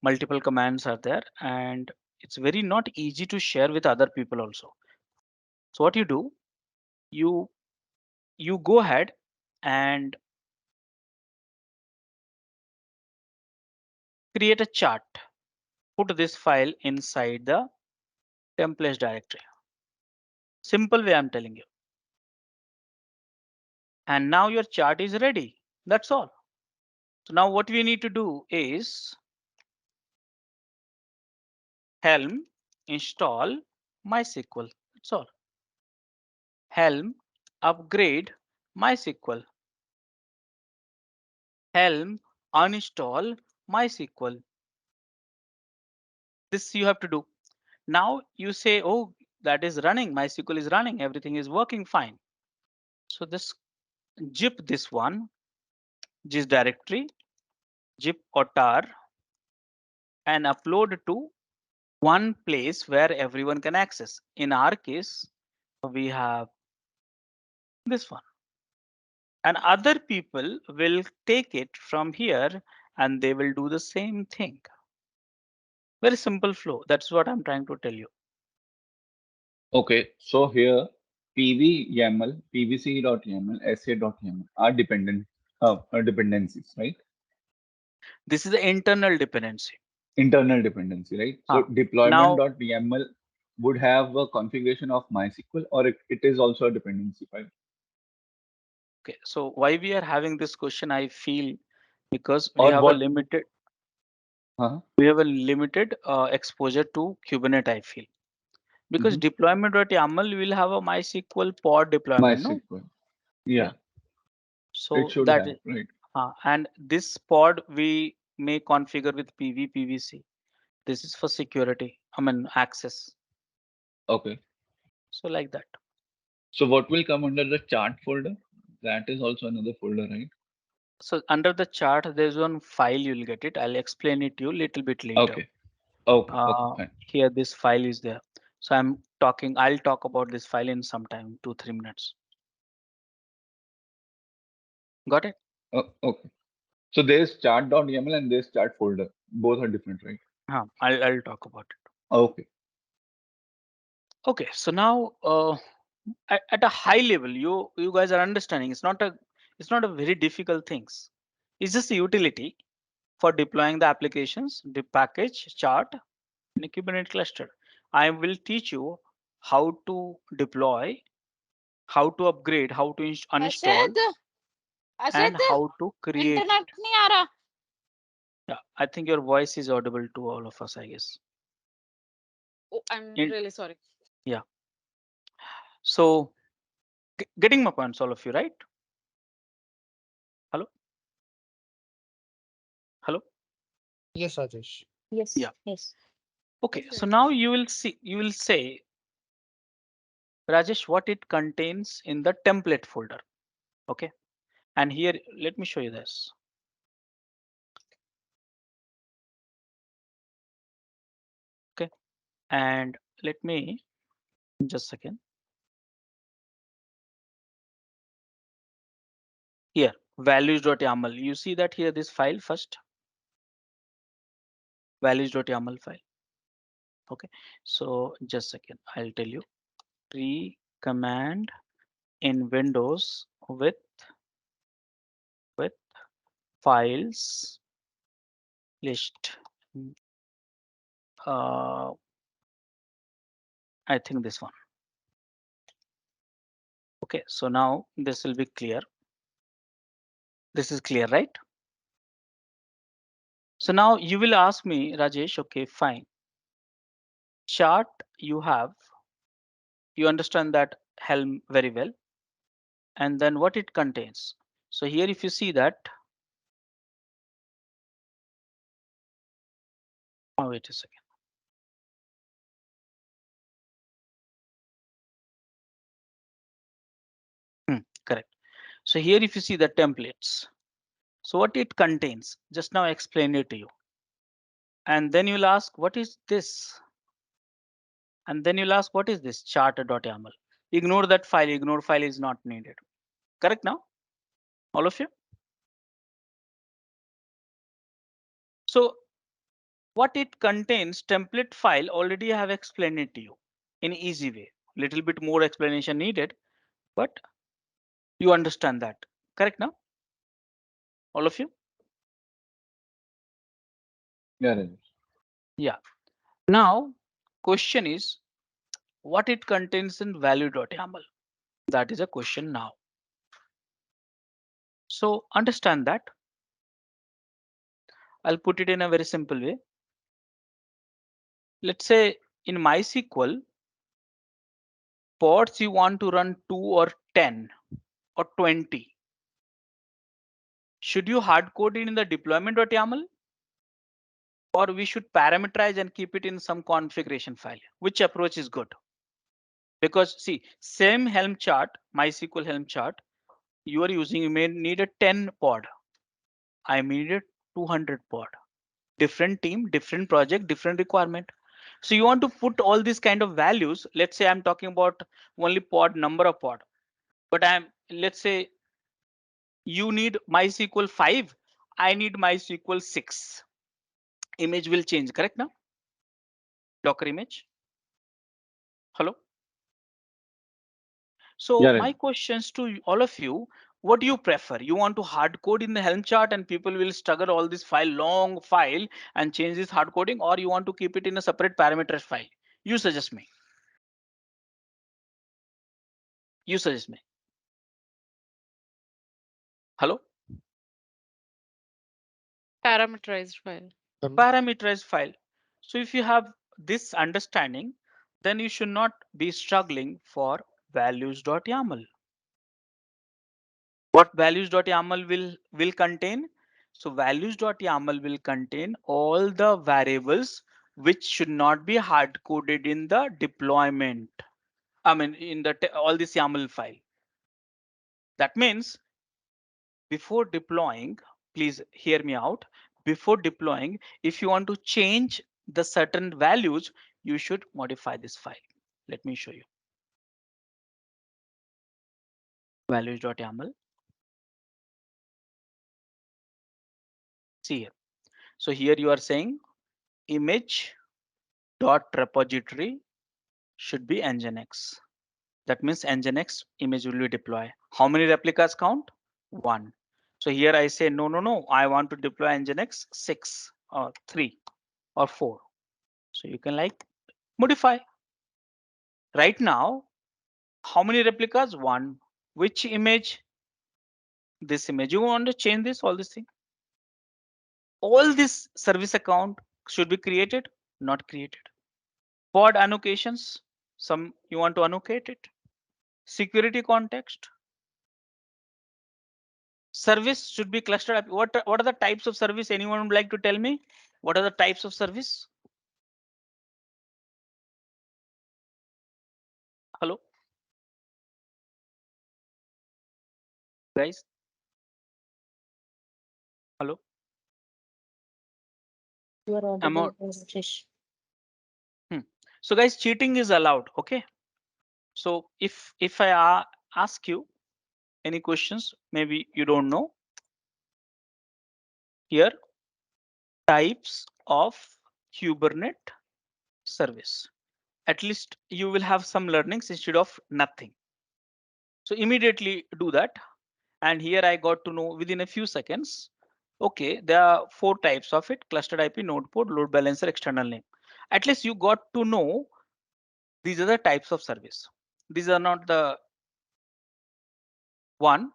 Multiple commands are there, and it's very not easy to share with other people also. So what you do, you you go ahead and create a chart. Put this file inside the templates directory. Simple way I'm telling you. And now your chart is ready. That's all. So now what we need to do is Helm install MySQL. That's all. Helm upgrade MySQL. Helm uninstall MySQL. This you have to do. Now you say, oh, that is running. MySQL is running. Everything is working fine. So this zip this one, this directory, zip or tar, and upload to one place where everyone can access. In our case, we have this one. And other people will take it from here and they will do the same thing. Very simple flow. That's what I'm trying to tell you. Okay. So here, PV YAML, PVC.yaml, SA.yaml are dependencies, right? This is the internal dependency. Internal dependency, right? So Now, deployment.yaml would have a configuration of MySQL, or it is also a dependency file. okay, so why we are having this question, I feel because Or what? we have a limited exposure to Kubernetes, I feel. Because Mhm. deployment.yaml will have a MySQL pod deployment, no? MySQL. Yeah. Yeah, it So should that have, is, right? and this pod we may configure with PVC. This is for security. I mean access. Okay. So like that. So what will come under the chart folder? That is also another folder, right? So under the chart, there's one file you'll get it. I'll explain it to you a little bit later. Okay. Okay, fine. Here this file is there. So I'll talk about this file in some time, 2-3 minutes. Got it? Okay. So there's chart.yaml and there's chart folder. Both are different, right? I'll talk about it. Okay. Okay, so now at a high level, you guys are understanding it's not a very difficult things. It's just a utility for deploying the applications, the package chart in a Kubernetes cluster. I will teach you how to deploy, how to upgrade, how to uninstall, अशद and अशद how to create it. Internet नहीं आ रहा. Yeah, I think your voice is audible to all of us, I guess. Oh, I'm In, really sorry. yeah. So getting my points, all of you, right? Hello? Hello? Yes, Rajesh. Yes. Yeah. Yes. Okay, Yes, so Rajesh. now you will say, Rajesh, what it contains in the template folder. Okay. And here, let me show you this. Okay. And let me just a second. Here, values.yaml. You see that here, this file first, values.yaml file. Okay. So just a second, I'll tell you. Command in Windows with files list. Uh, I think this one. Okay, so now this will be clear. This is clear, right? So now you will ask me, Rajesh, okay, fine. Chart you have, you understand that Helm very well, and then what it contains. So here, if you see that, oh, wait a second. Correct. So here, if you see the templates, so what it contains, just now I explained it to you. And then you'll ask, what is this? And then you'll ask, what is this chart.yaml? Ignore that file, ignore file is not needed. Correct now? All of you? So what it contains, template file, already I have explained it to you in easy way. Little bit more explanation needed, but you understand that. Correct now? All of you? Yeah, Rajesh. Yeah. Now, question is what it contains in value.yaml. That is a question now. So understand that. I'll put it in a very simple way. Let's say in MySQL, pods you want to run 2 or 10 or 20. Should you hard code it in the deployment.yaml? Or we should parameterize and keep it in some configuration file? Which approach is good? Because see, same Helm chart, MySQL Helm chart, you are using, you may need a 10 pod. I needed 200 pod. Different team, different project, different requirement. So you want to put all these kind of values. Let's say I'm talking about only pod, number of pod, but let's say you need MySQL 5. I need MySQL 6. Image will change, correct now? Docker image. Hello. So Yeah, my Rajesh. questions to all of you, what do you prefer? You want to hard code in the Helm chart and people will struggle all this file, long file and change this hard coding, or you want to keep it in a separate parameters file? You suggest me. You suggest me. Hello? Parameterized file. Parameterized file. So if you have this understanding, then you should not be struggling for values.yaml. What values.yaml will contain? So values.yaml will contain all the variables which should not be hard coded in the deployment. I mean, in the all this YAML file. That means before deploying, please hear me out. Before deploying, if you want to change the certain values, you should modify this file. Let me show you. Values.yaml. See here. So here you are saying image dot repository should be nginx. That means nginx image will be deployed. How many replicas count? 1. So here I say no. I want to deploy nginx 6 or 3 or 4. So you can like modify. Right now, how many replicas? 1. Which image? This image. You want to change this, all this thing. All this service account should be created, not created. Pod annotations, some you want to annotate it. Security context. Service should be clustered up. What are the types of service? Anyone would like to tell me? What are the types of service? Hello, guys. Hello. You are I'm audible, out. Rajesh. So guys, cheating is allowed. Okay. So if I ask you any questions, maybe you don't know. Here, types of Kubernetes service. At least you will have some learnings instead of nothing. So immediately do that. And here I got to know within a few seconds. Okay, there are 4 types of it: clustered IP, node port, load balancer, external name. At least you got to know These are the types of service. These are not the one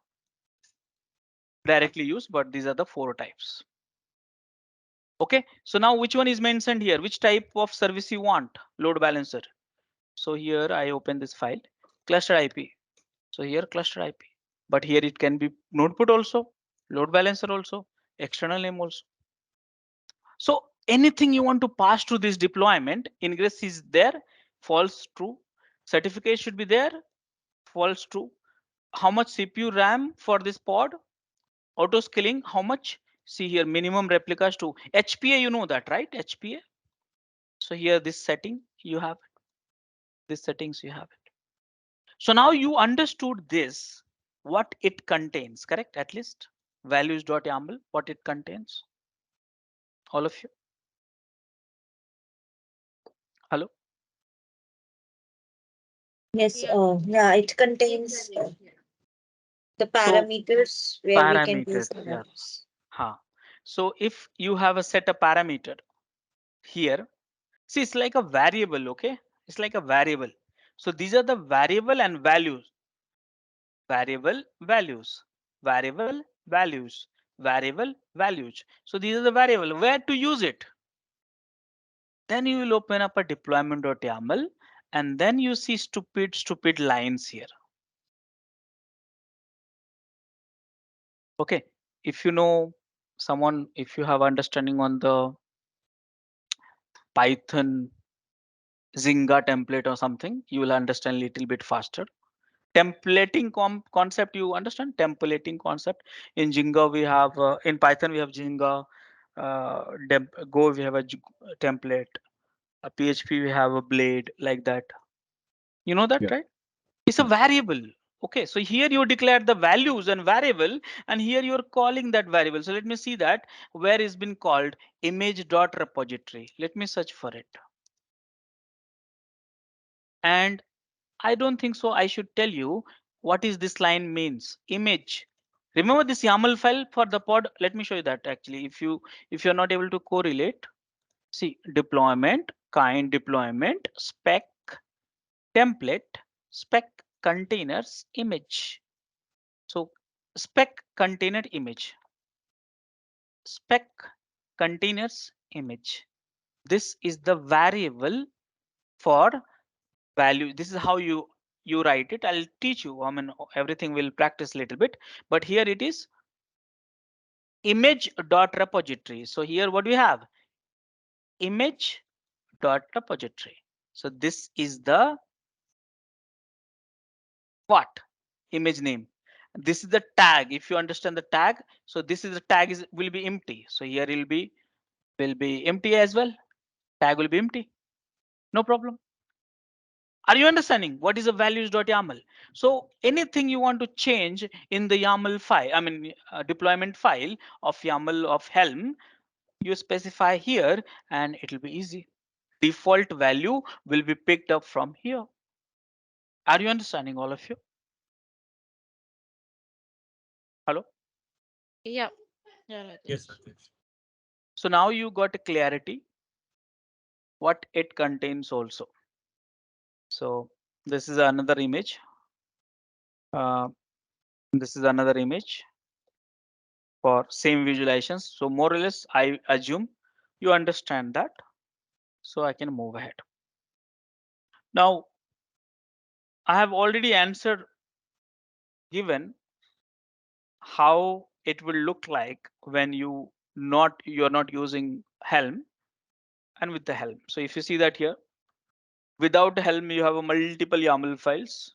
directly used, but these are the 4 types. Okay, so now which one is mentioned here? Which type of service you want? Load balancer. So here I open this file, cluster IP. So here cluster IP, but here it can be node put also, load balancer also, external name also. So anything you want to pass to this deployment, ingress is there, false true. Certificate should be there, false true. How much CPU RAM for this pod? Auto scaling, how much? See here, minimum replicas to HPA, you know that, right? HPA. So here this setting you have it. This settings you have it. So now you understood this, what it contains, correct? At least values.yaml, what it contains. All of you. Hello. Yes, Yeah. yeah, it contains the So parameters where we can use parameters, the yeah. values. So if you have a set a parameter here, see it's like a variable, okay? It's like a variable. So these are the variable and values. Variable values, variable values, variable values. So these are the variable. Where to use it? Then you will open up a deployment.yaml and then you see stupid lines here. Okay, if you know someone, if you have understanding on the Python Zynga template or something, you will understand a little bit faster. Templating concept, you understand templating concept. In Zynga we have, in Python we have Zynga, Go we have a template, a PHP we have a blade, like that. You know that, Yeah. right? It's a variable. Okay, so here you declare the values and variable, and here you're calling that variable. So let me see that where is been called image.repository. Let me search for it. And I don't think so. I should tell you what is this line means. Image. Remember this YAML file for the pod. Let me show you that actually. If you're not able to correlate, see deployment, kind deployment, spec, template, spec containers, image. So spec container image, spec containers image. This is the variable for value. This is how you write it. I'll teach you. I mean, everything will practice a little bit, but here it is image dot repository. So here what do we have? Image dot repository. So this is the what? Image name. This is the tag. If you understand the tag, so this is the tag is will be empty. So here will be empty as well. Tag will be empty. No problem. Are you understanding what is a values.yaml? So anything you want to change in the YAML file, I mean deployment file of YAML of Helm, you specify here and it will be easy. Default value will be picked up from here. Are you understanding, all of you? Hello? Yeah. Yeah, Yes, Rajesh. Rajesh. So now you got a clarity what it contains also. So this is another image. Uh, this is another image for same visualizations. So more or less, I assume you understand that. So I can move ahead. Now, I have already answered given how it will look like when you're not using Helm and with the Helm. So if you see that here, without Helm, you have a multiple YAML files,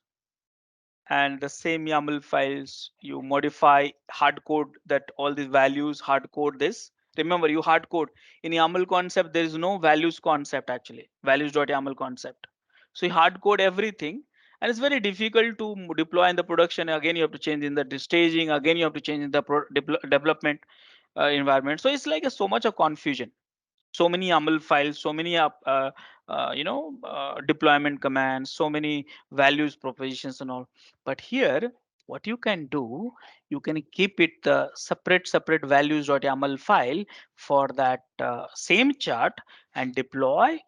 and the same YAML files you modify hard code that all these values hard code this. Remember, you hard code in YAML concept. There is no values concept actually, values.yaml concept. So you hard code everything, and it's very difficult to deploy in the production. Again, you have to change in the staging. Again, you have to change in the development environment. So it's like so much of confusion. So many YAML files, so many deployment commands, so many values propositions and all. But here, what you can do, you can keep it separate values.yaml file for that same chart and deploy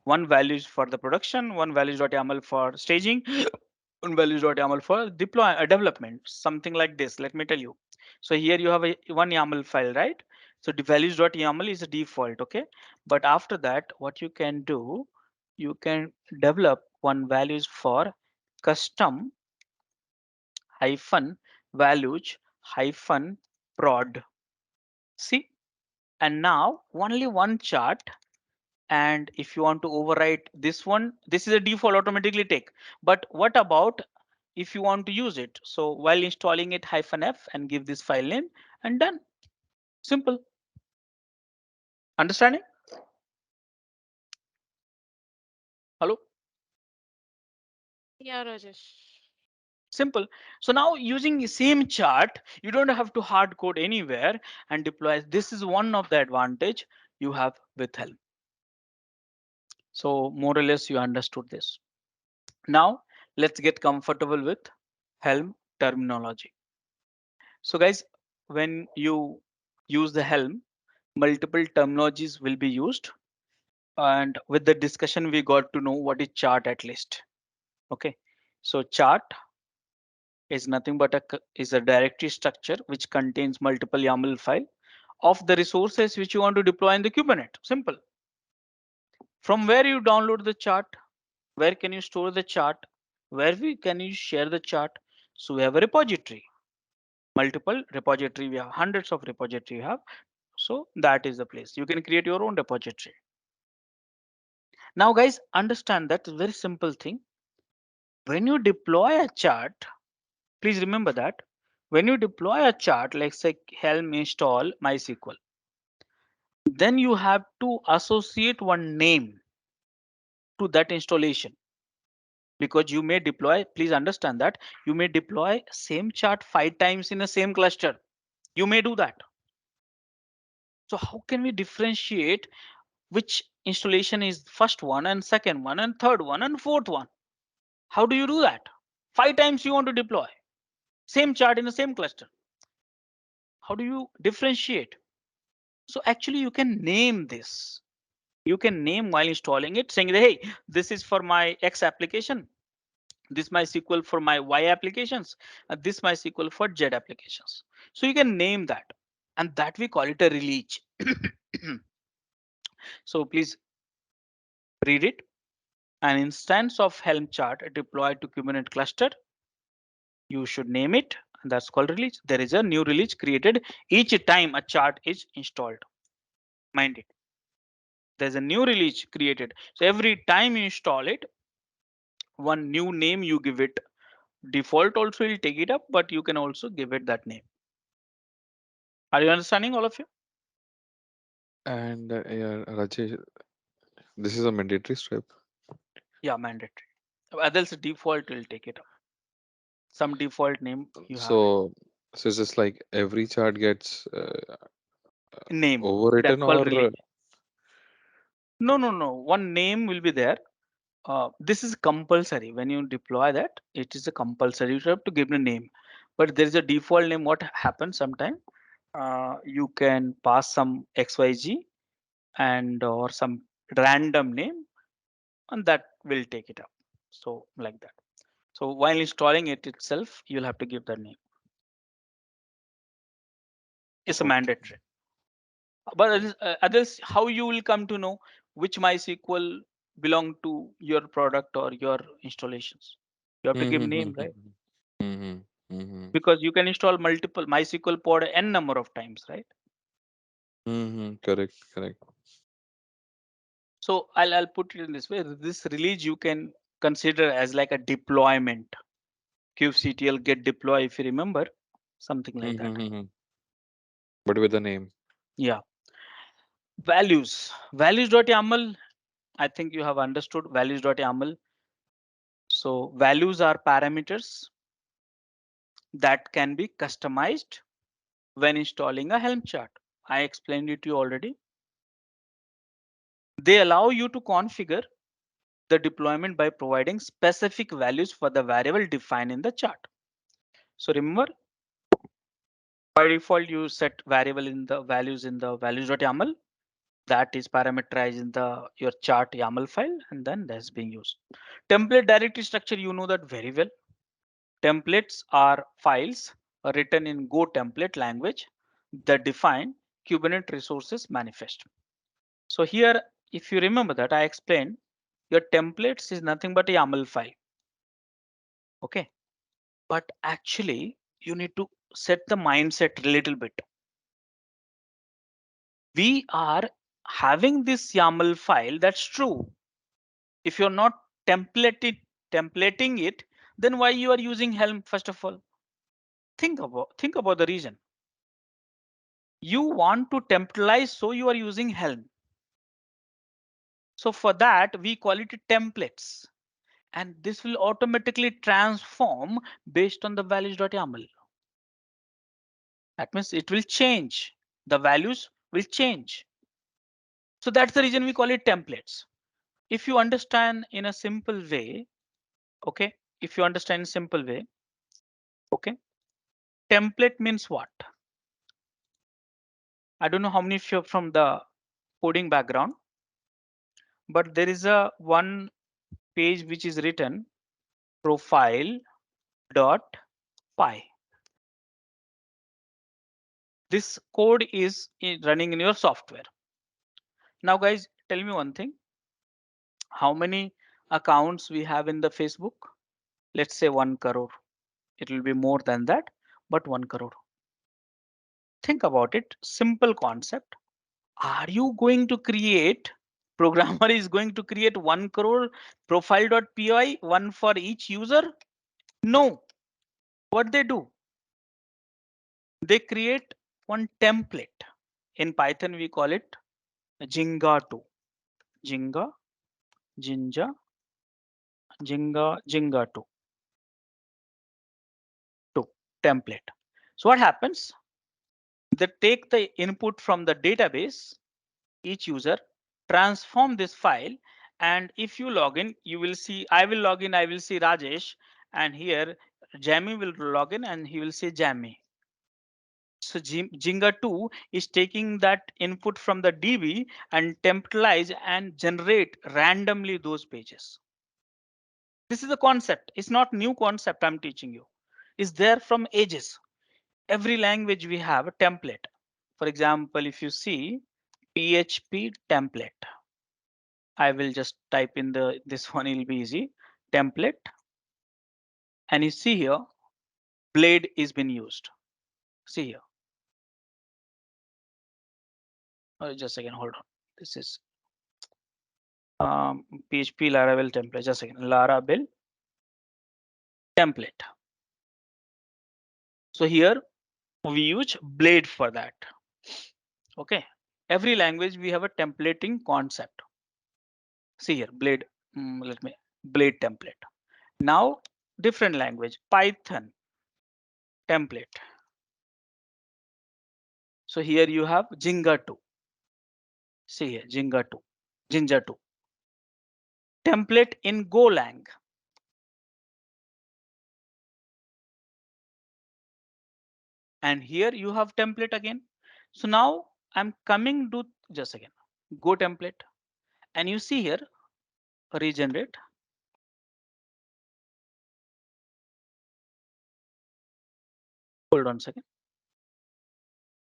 One value is for the production, one values.yaml for staging, one values.yaml for development, something like this. Let me tell you. So here you have one YAML file, right? So the values.yaml is a default, okay? But after that, what you can do, you can develop one values for custom hyphen values hyphen prod. See, and now only one chart. And if you want to overwrite this one, this is a default automatically take. But what about if you want to use it? So while installing it, -f and give this file name and done. Simple. Understanding? Hello? Yeah, Rajesh. Simple. So now using the same chart, you don't have to hard code anywhere and deploy. This is one of the advantage you have with Helm. So more or less you understood this. Now let's get comfortable with Helm terminology. So guys, when you use the Helm, multiple terminologies will be used. And with the discussion, we got to know what is chart at least. Okay, so chart is nothing but is a directory structure which contains multiple YAML file of the resources which you want to deploy in the Kubernetes. Simple. From where you download the chart, where can you store the chart, can you share the chart? So we have a repository, multiple repository. We have hundreds of repository you have. So that is the place. You can create your own repository. Now guys, understand that very simple thing. When you deploy a chart, please remember that when you deploy a chart, like say Helm install MySQL, then you have to associate one name to that installation, because you may deploy, please understand that you may deploy same chart 5 times in the same cluster. You may do that. So how can we differentiate which installation is first one and second one and third one and fourth one? How do you do that? 5 times you want to deploy same chart in the same cluster. How do you differentiate? So actually you can name this. You can name while installing it, saying that, hey, this is for my X application. This MySQL for my Y applications. This MySQL for Z applications. So you can name that. And that we call it a release. So please read it. An instance of Helm chart deployed to Kubernetes cluster. You should name it. And that's called release. There is a new release created each time a chart is installed. Mind it. There's a new release created. So every time you install it, one new name you give it. Default also will take it up, but you can also give it that name. Are you understanding, all of you? And yeah, Rajesh, this is a mandatory step. Yeah, mandatory. Else default will take it up. Some default name you have it. So, so it's just like every chart gets Name. That's overwritten called or release. No, no, no. One name will be there. This is compulsory. When you deploy that, it is a compulsory. You have to give a name. But there is a default name. What happens sometime? You can pass some XYZ and or some random name, and that will take it up. So like that. So while installing it itself, you'll have to give the name. It's a okay. mandatory. But others, how you will come to know which MySQL belong to your product or your installations? You have to give name, right? Mm-hmm. Mm-hmm. Mm-hmm. Because you can install multiple MySQL pod n number of times, right? Mm-hmm. Correct. Correct. So I'll put it in this way. This release you can consider as like a deployment. kubectl get deploy, if you remember, something like that. Mm-hmm. But with a name. Yeah. Values.yaml. I think you have understood values.yaml. So values are parameters that can be customized when installing a Helm chart. I explained it to you already. They allow you to configure the deployment by providing specific values for the variable defined in the chart. So remember, by default, you set variable in the values in the values.yaml. that is parameterized in the your chart YAML file, and then that's being used. Template directory structure, you know that very well. Templates are files written in Go template language that define Kubernetes resources manifest. So here, if you remember that I explained, your templates is nothing but a YAML file. Okay, but actually you need to set the mindset a little bit. We are having this YAML file, that's true. If you're not templating it, then why you are using Helm? First of all, think about the reason. You want to templatize, so you are using Helm. So for that we call it templates, and this will automatically transform based on the values.yaml. That means it will change, the values will change. So that's the reason we call it templates. If you understand in a simple way, okay, if you understand in simple way, okay, template means what? I don't know how many of you are from the coding background, but there is a one page which is written profile dot py. This code is running in your software. Now guys, tell me one thing. How many accounts we have in the Facebook? Let's say 1 crore. It will be more than that, but 1 crore. Think about it. Simple concept. Are you going to create, programmer is going to create 1 crore profile.py, one for each user? No. What they do? They create one template. In Python, we call it Jinga2. Jinga, Jinja, Jinga2. Template. So what happens? They take the input from the database, each user, transform this file, and if you log in, you will see, I will log in, I will see Rajesh, and here Jamie will log in and he will see Jamie. So Jinga2 is taking that input from the DB and templatize and generate randomly those pages. This is a concept. It's not new concept I'm teaching you. It's there from ages. Every language we have a template. For example, if you see PHP template, I will just type in this one, it'll be easy, template, and you see here blade is being used. See here. Oh, just a second, hold on. This is PHP Laravel template. Just a second, Laravel template. So here we use blade for that. Okay, every language we have a templating concept. See here, blade. Let me blade template. Now different language, Python template. So here you have Jinga2. See here, Jinga2, Jinja2. Template in Golang. And here you have template again. So now I'm coming to just again, Go template. And you see here, regenerate. Hold on a second.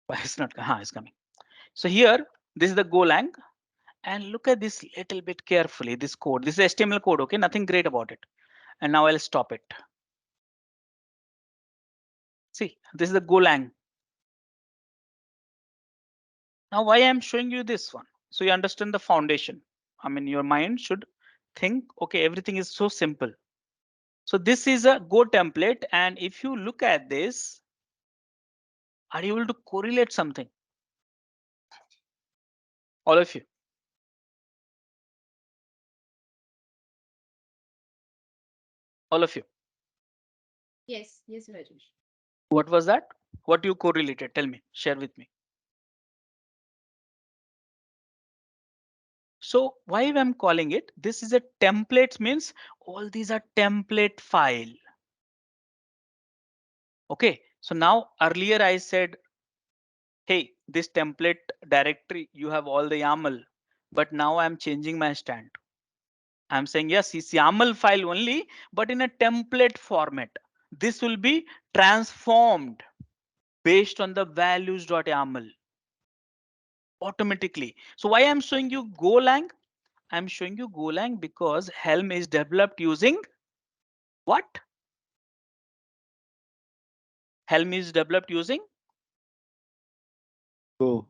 Why it's not, it's coming. So here, this is the Golang. And look at this little bit carefully, this code. This is HTML code, okay? Nothing great about it. And now I'll stop it. See, this is the Golang. Now why I'm showing you this one? So you understand the foundation. I mean, your mind should think, okay, everything is so simple. So this is a Go template. And if you look at this, are you able to correlate something? All of you. All of you. Yes, yes, Rajesh. What was that? What you correlated? Tell me, share with me. So why I'm calling it, this is a template, means all these are template file. Okay, so now earlier I said hey, this template directory, you have all the YAML, but now I'm changing my stand. I'm saying, yes, it's YAML file only, but in a template format. This will be transformed based on the values.yaml automatically. So why I'm showing you Golang? I'm showing you Golang because Helm is developed using what? Helm is developed using Go.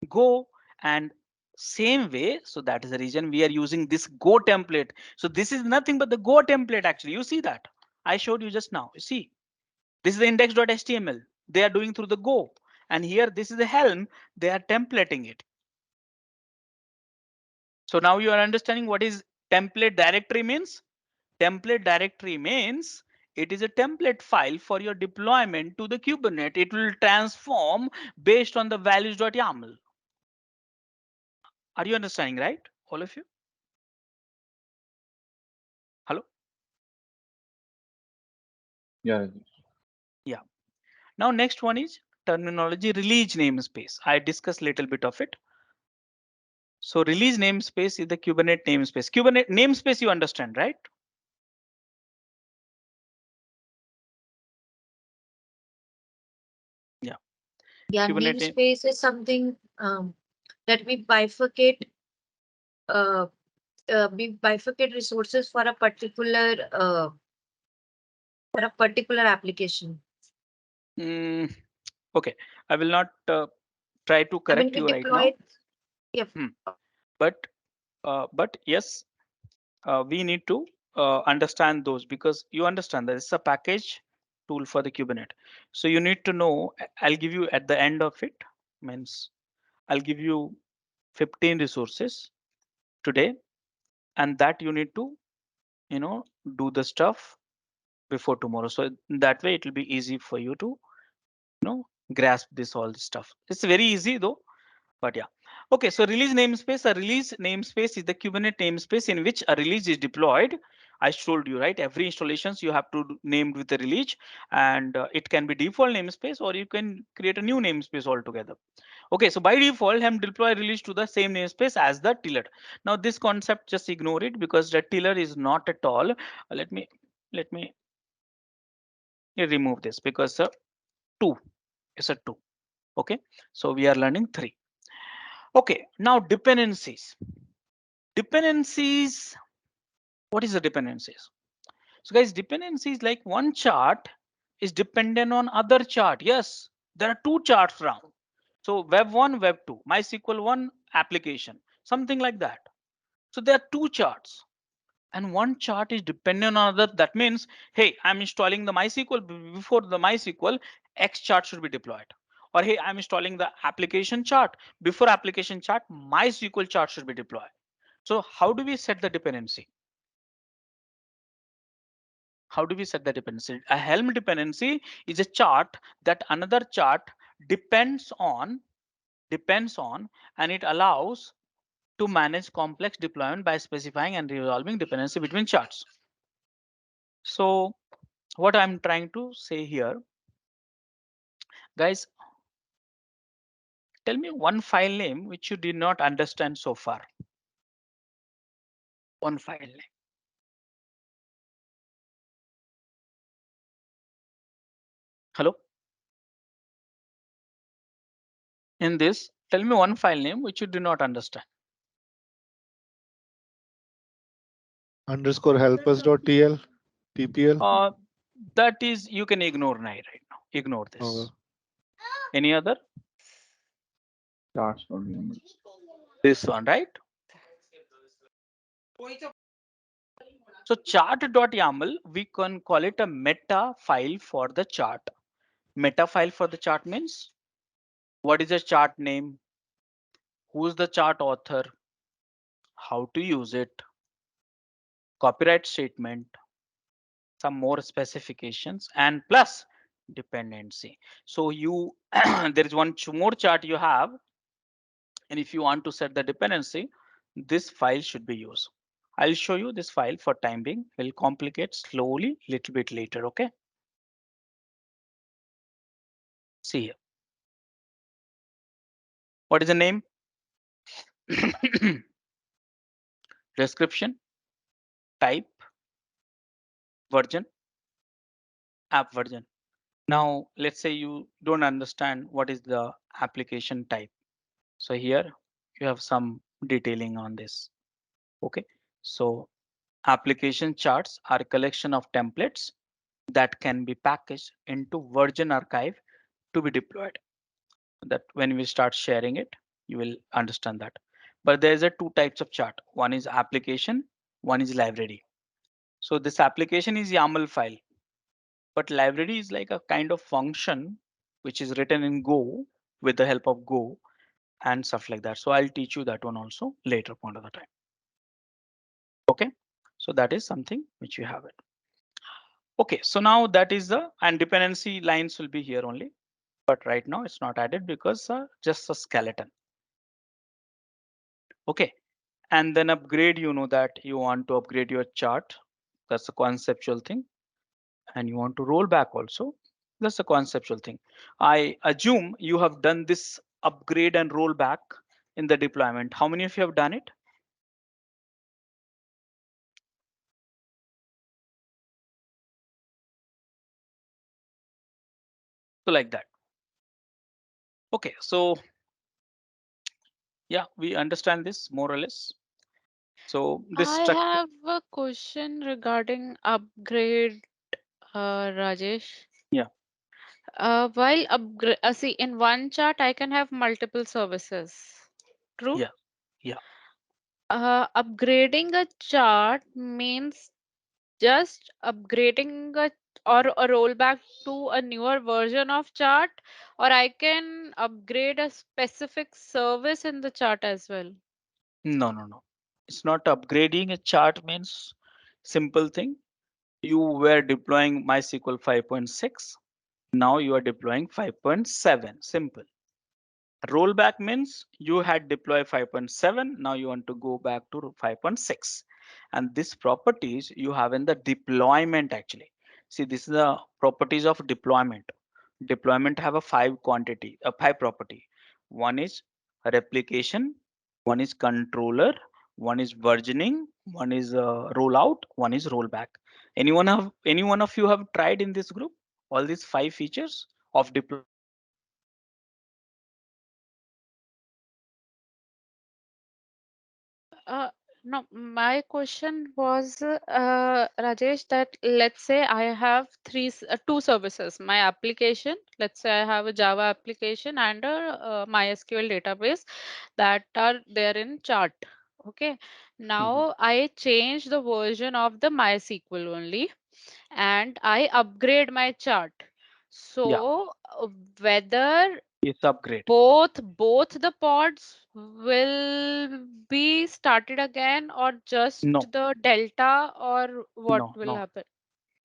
Go, and same way. So that is the reason we are using this Go template. So this is nothing but the Go template actually. You see that? I showed you just now. You see, this is the index.html. They are doing through the Go. And here, this is the Helm. They are templating it. So now you are understanding what is template directory means. Template directory means it is a template file for your deployment to the Kubernetes. It will transform based on the values.yaml. Are you understanding, right? All of you? Hello? Yeah. Yeah. Now next one is terminology release namespace. I discussed a little bit of it. So release namespace is the Kubernetes namespace. Kubernetes namespace you understand, right? Yeah. Yeah, Kubernetes. namespace is something that uh, we bifurcate resources for a particular application. Okay, I will not try to I mean, correct we you right deploy now. it. Yeah. But yes, we need to understand those because you understand that it's a package tool for the Kubernetes. So you need to know. I'll give you at the end of it. Means I'll give you 15 resources today, and that you need to do the stuff before tomorrow. So that way it will be easy for you to grasp this all this stuff. It's very easy though. But yeah, okay. So release namespace. A release namespace is the Kubernetes namespace in which a release is deployed. I told you, right? Every installations you have to named with a release, and it can be default namespace or you can create a new namespace altogether. Okay, so by default, Helm deploy release to the same namespace as the tiller. Now this concept just ignore it because the tiller is not at all. Let me remove this because two is a two. Okay, so we are learning three. Okay, now dependencies. Dependencies. What is the dependencies? So guys, dependencies like one chart is dependent on other chart. Yes, there are two charts around. So web one, web two, MySQL one application, something like that. So there are two charts and one chart is dependent on other. That means, hey, I'm installing the MySQL. Before the MySQL, X chart should be deployed. Or hey, I'm installing the application chart. Before application chart, MySQL chart should be deployed. So how do we set the dependency? How do we set the dependency? A Helm dependency is a chart that another chart depends on, and it allows to manage complex deployment by specifying and resolving dependency between charts. So what I'm trying to say here, guys, tell me one file name which you did not understand so far. One file name. Hello? In this, tell me one file name which you do not understand. Underscore helpers.tl, TPL. That is, you can ignore right now. Ignore this. Okay. Any other? Charts for YAML. This one, right? So chart.yaml, we can call it a meta file for the chart. Meta file for the chart means what is the chart name? Who's the chart author? How to use it? Copyright statement, some more specifications, and plus dependency. So you there is one more chart you have, and if you want to set the dependency, this file should be used. I'll show you this file for time being. Will complicate slowly little bit later. Okay, see here. What is the name? Description, type, version, app version. Now, let's say you don't understand what is the application type. So here you have some detailing on this. Okay, so application charts are a collection of templates that can be packaged into version archive to be deployed. That when we start sharing it, you will understand that. But there's a two types of chart. One is application, one is library. So this application is YAML file, but library is like a kind of function which is written in Go with the help of Go and stuff like that. So I'll teach you that one also later point of the time. Okay, so that is something which you have it. Okay, so now that is the, and dependency lines will be here only, but right now it's not added because just a skeleton. Okay, and then upgrade, you know that you want to upgrade your chart. That's a conceptual thing. And you want to roll back also. That's a conceptual thing. I assume you have done this upgrade and roll back in the deployment. How many of you have done it? So like that. Okay, so yeah, we understand this more or less. So this I structure, have a question regarding upgrade, Rajesh. yeah, While upgrade, see, in one chart, I can have multiple services. True. yeah, yeah. Upgrading a chart means just upgrading or a rollback to a newer version of chart, or I can upgrade a specific service in the chart as well. No, no, no. It's not upgrading a chart means simple thing. You were deploying MySQL 5.6. Now you are deploying 5.7. Simple. Rollback means you had deployed 5.7. Now you want to go back to 5.6. And this properties you have in the deployment actually. See, this is the properties of deployment. Deployment have a five property. One is replication, one is controller, one is versioning, one is rollout, one is rollback. Any one of you have tried in this group all these five features of deployment? Uh, no, my question was, Rajesh, that let's say I have two services. My application, let's say I have a Java application and a MySQL database that are there in chart. Okay. Mhm. Now I change the version of the MySQL only and I upgrade my chart. Yeah, So whether it's upgrade. both the pods will be started again or just No, the delta, or what no, will no. happen?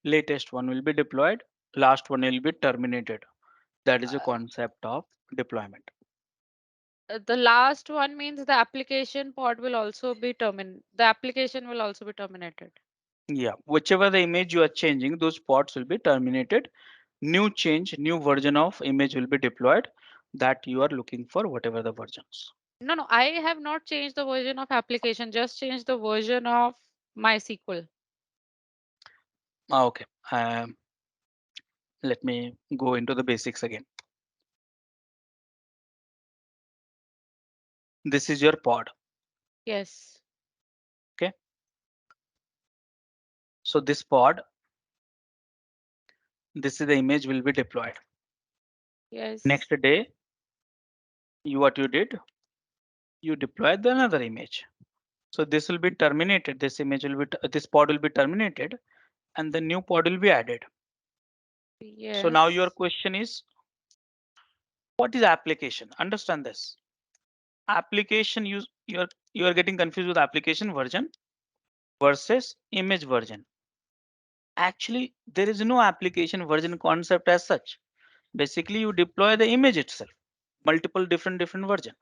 Latest one will be deployed. Last one will be terminated. That is a uh, concept of deployment. the last one means the application pod will also be the application will also be terminated. Yeah, whichever the image you are changing, those pods will be terminated. New change, new version of image will be deployed that you are looking for, whatever the versions. No, I have not changed the version of application, just changed the version of MySQL. Okay, let me go into the basics again. This is your pod. Yes. Okay, so this pod, this is the image will be deployed. Yes. Next day, what you did, you deployed the another image. So this will be terminated. This image will be, this pod will be terminated and the new pod will be added. So now your Yes. question is, what is application? Understand this. Application you are getting confused with application version versus image version. Actually, there is no application version concept as such. Basically, you deploy the image itself, multiple different version.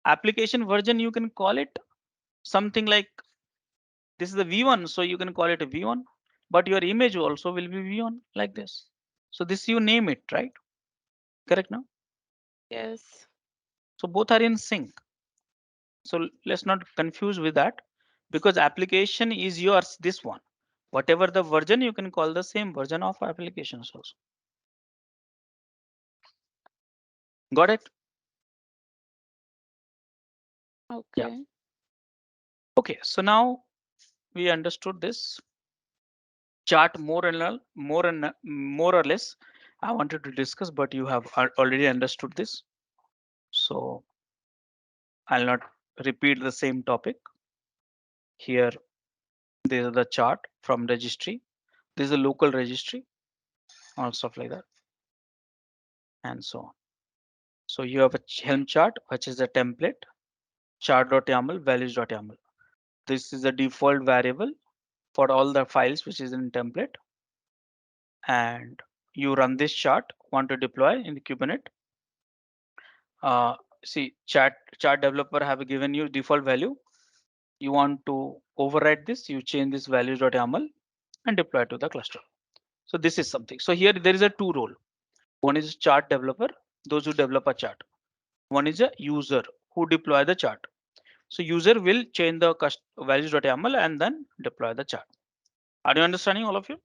Application version you can call it something like this is the V1, so you can call it a V1, but your image also will be V1 like this. So this you name it, right? Correct now? Yes. So both are in sync. So let's not confuse with that, because application is yours, this one. Whatever the version, you can call the same version of applications also. Got it? Yeah. Okay. Okay, so now we understood this chart more or less. I wanted to discuss, but you have already understood this. So I'll not repeat the same topic. Here, this is the chart from registry. This is a local registry, all stuff like that, and so on. So you have a Helm chart, which is a template, chart.yaml, values.yaml. This is the default variable for all the files which is in template. And you run this chart, want to deploy in the Kubernetes. See, chart developer have given you default value. You want to override this, you change this values.yaml and deploy to the cluster. So this is something. So here there is a two role. One is chart developer, those who develop a chart. One is a user who deploy the chart. So user will change the values.yaml and then deploy the chart. Are you understanding, all of you?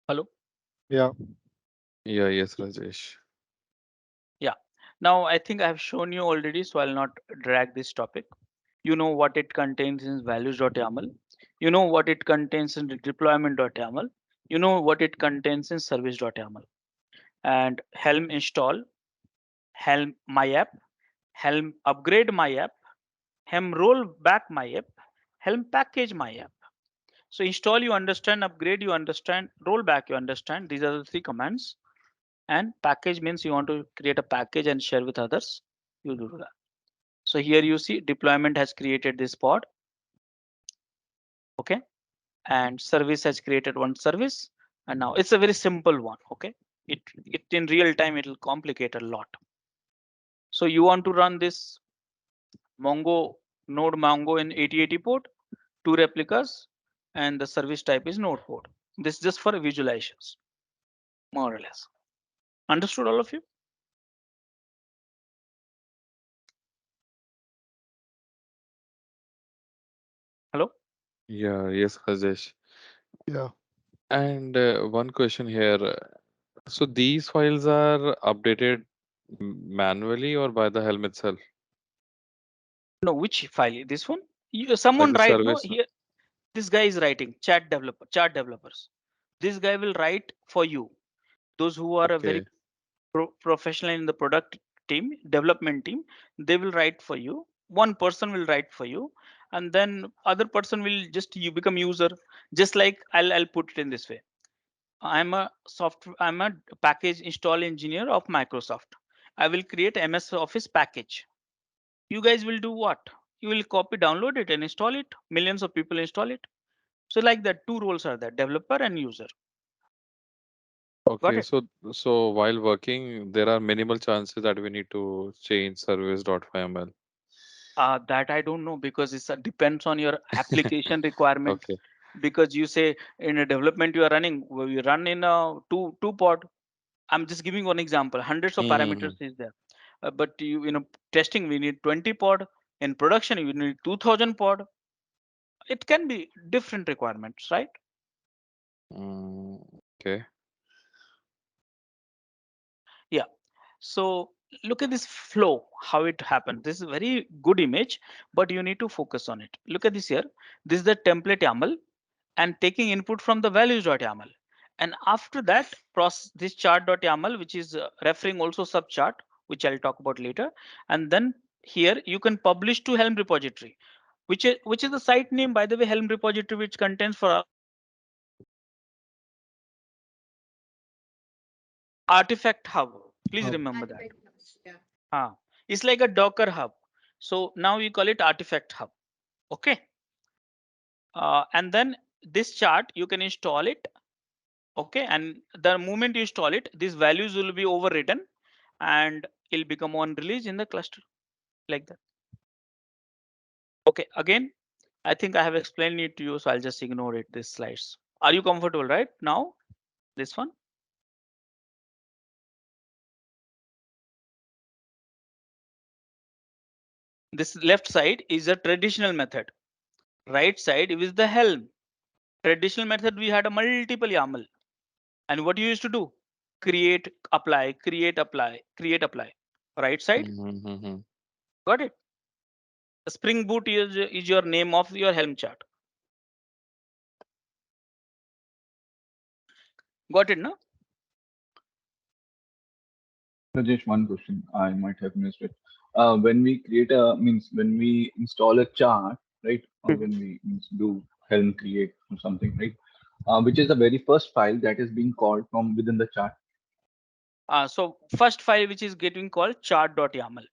Hello? Yeah. Yeah, yes, Rajesh. Yeah. Now I think I have shown you already, so I'll not drag this topic. You know what it contains in values.yaml. You know what it contains in deployment.yaml. You know what it contains in service.yaml. And Helm install, Helm my app, Helm upgrade my app, Helm roll back my app, Helm package my app. So install you understand, upgrade you understand, roll back you understand. These are the three commands. And package means you want to create a package and share with others. You do that. So here you see deployment has created this pod. Okay. And service has created one service. And now it's a very simple one. Okay. It in real time, it will complicate a lot. So you want to run this node Mongo in 8080 port, two replicas, and the service type is node port. This is just for visualizations, more or less. Understood, all of you? Hello? Yeah, yes, Rajesh. Yeah. And one question here. So these files are updated manually or by the Helm itself? No, which file? This one? Like Someone the write, no, service. here, this guy is writing, chart developers. This guy will write for you. Those who are a very Okay. professional in the product team, development team, they will write for you. One person will write for you, and then other person will just you become user. Just like I'll put it in this way. I'm a package install engineer of Microsoft. I will create MS Office package. You guys will do what? You will copy, download it, and install it. Millions of people install it. So like that, two roles are there: developer and user. Got Okay. it? So while working, there are minimal chances that we need to change service.yml. That I don't know, because it depends on your application requirement. Okay. Because you say in a development you are running, you run in a two pod. I'm just giving one example. Hundreds of Hmm. parameters is there, but testing we need 20 pod. In production you need 2000 pod. It can be different requirements, right? Okay. Yeah. So look at this flow, how it happened. This is a very good image, but you need to focus on it. Look at this here. This is the template YAML and taking input from the values.yaml. And after that, process this chart.yaml, which is referring also subchart, which I'll talk about later. And then here you can publish to Helm repository, which is the site name, by the way, Helm repository, which contains for artifact hub. Please Oh. remember that. It's like a Docker hub. So now we call it artifact hub. Okay. And then this chart, you can install it. Okay. And the moment you install it, these values will be overwritten and it'll become on release in the cluster like that. Okay. Again, I think I have explained it to you, so I'll just ignore it, these slides. Are you comfortable right now? This one? This left side is a traditional method. Right side is the Helm. Traditional method, we had a multiple YAML. And what you used to do? Create, apply, create, apply, create, apply. Right side? Mm-hmm. Got it? Spring Boot is your name of your Helm chart. Got it, no? Just one question, I might have missed it. When we create when we install a chart, right? Or when we do Helm create or something, right? Which is the very first file that is being called from within the chart. So first file which is getting called chart.yaml.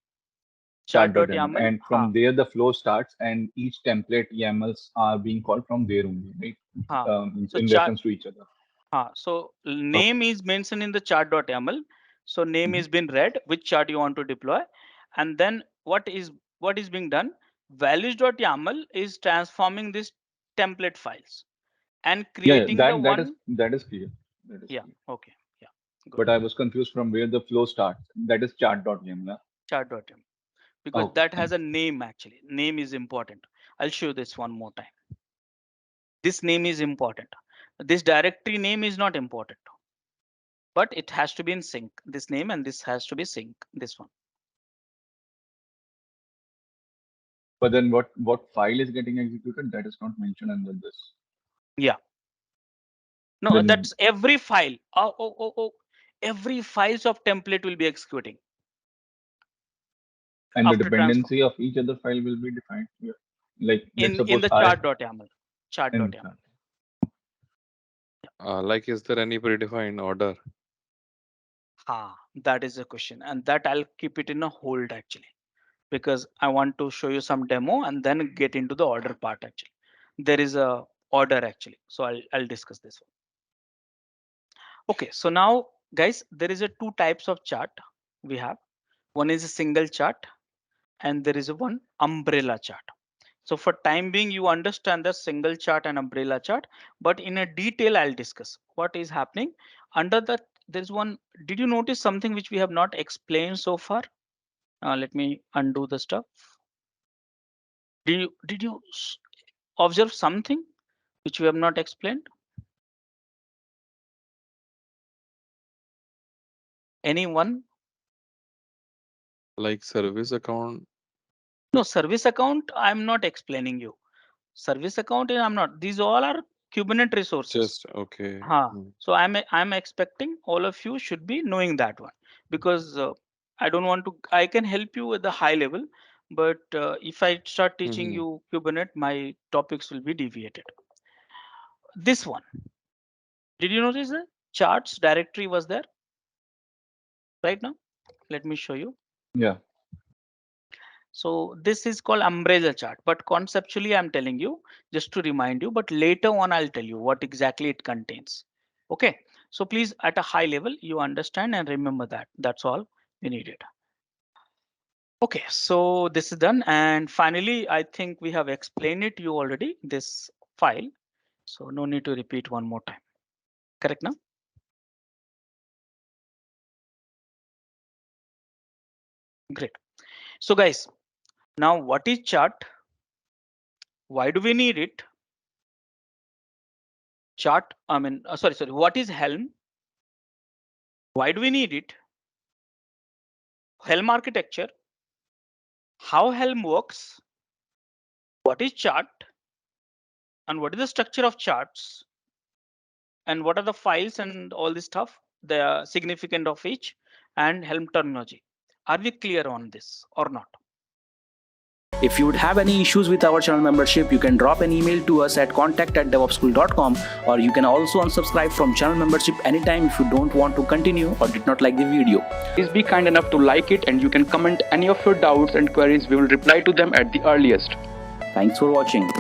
Chart.yaml, and from there the flow starts, and each template YAMLs are being called from there only, right? So In reference to each other. So name is mentioned in the chart.yaml. So name is been read, which chart you want to deploy, and then what is being done? Values.yaml is transforming these template files and creating the one. That is clear. That is Yeah. clear. Okay. Yeah. Good. But I was confused from where the flow starts. That is chart.yaml. Chart.yaml, because Okay, that has a name actually. Name is important. I'll show this one more time. This name is important. This directory name is not important, but it has to be in sync. This name and this has to be sync. This one. But then what file is getting executed? That is not mentioned under this. Yeah. No, Then, that's every file. Every files of template will be executing. and the After dependency of each other file will be defined here. Like let's in suppose the chart.yaml. Chart.yaml. Like, is there any predefined order? That is a question, and that I'll keep it in a hold actually, because I want to show you some demo and then get into the order part actually. There is a order actually, so I'll discuss this one. Okay, so now guys, there is a two types of chart we have. One is a single chart and there is a one umbrella chart. So for time being, you understand the single chart and umbrella chart, but in a detail, I'll discuss what is happening under that. There's one. Did you notice something which we have not explained so far? Let me undo the stuff. Did you observe something which we have not explained? Anyone? Like service account? No, service account. I'm not explaining you. Service account, I'm not. These all are Kubernetes resources. Just okay. So I'm expecting all of you should be knowing that one, because I don't want to. I can help you at the high level, but if I start teaching you Kubernetes, my topics will be deviated. This one. Did you notice the charts directory was there? Right now, let me show you. Yeah. So this is called umbrella chart, but conceptually I'm telling you just to remind you, but later on I'll tell you what exactly it contains. Okay, so please at a high level you understand and remember that. That's all we needed. Okay, so this is done, and finally I think we have explained it you already, this file, so no need to repeat one more time. Correct now? Great. So guys, now what is chart? Why do we need it? Chart, I mean, sorry, what is Helm? Why do we need it? Helm architecture, how Helm works, what is chart, and what is the structure of charts, and what are the files and all this stuff, the significance of each, and Helm terminology. Are we clear on this or not? If you would have any issues with our channel membership, you can drop an email to us at contact@devopsschool.com, or you can also unsubscribe from channel membership anytime if you don't want to continue or did not like the video. Please be kind enough to like it, and you can comment any of your doubts and queries. We will reply to them at the earliest. Thanks for watching.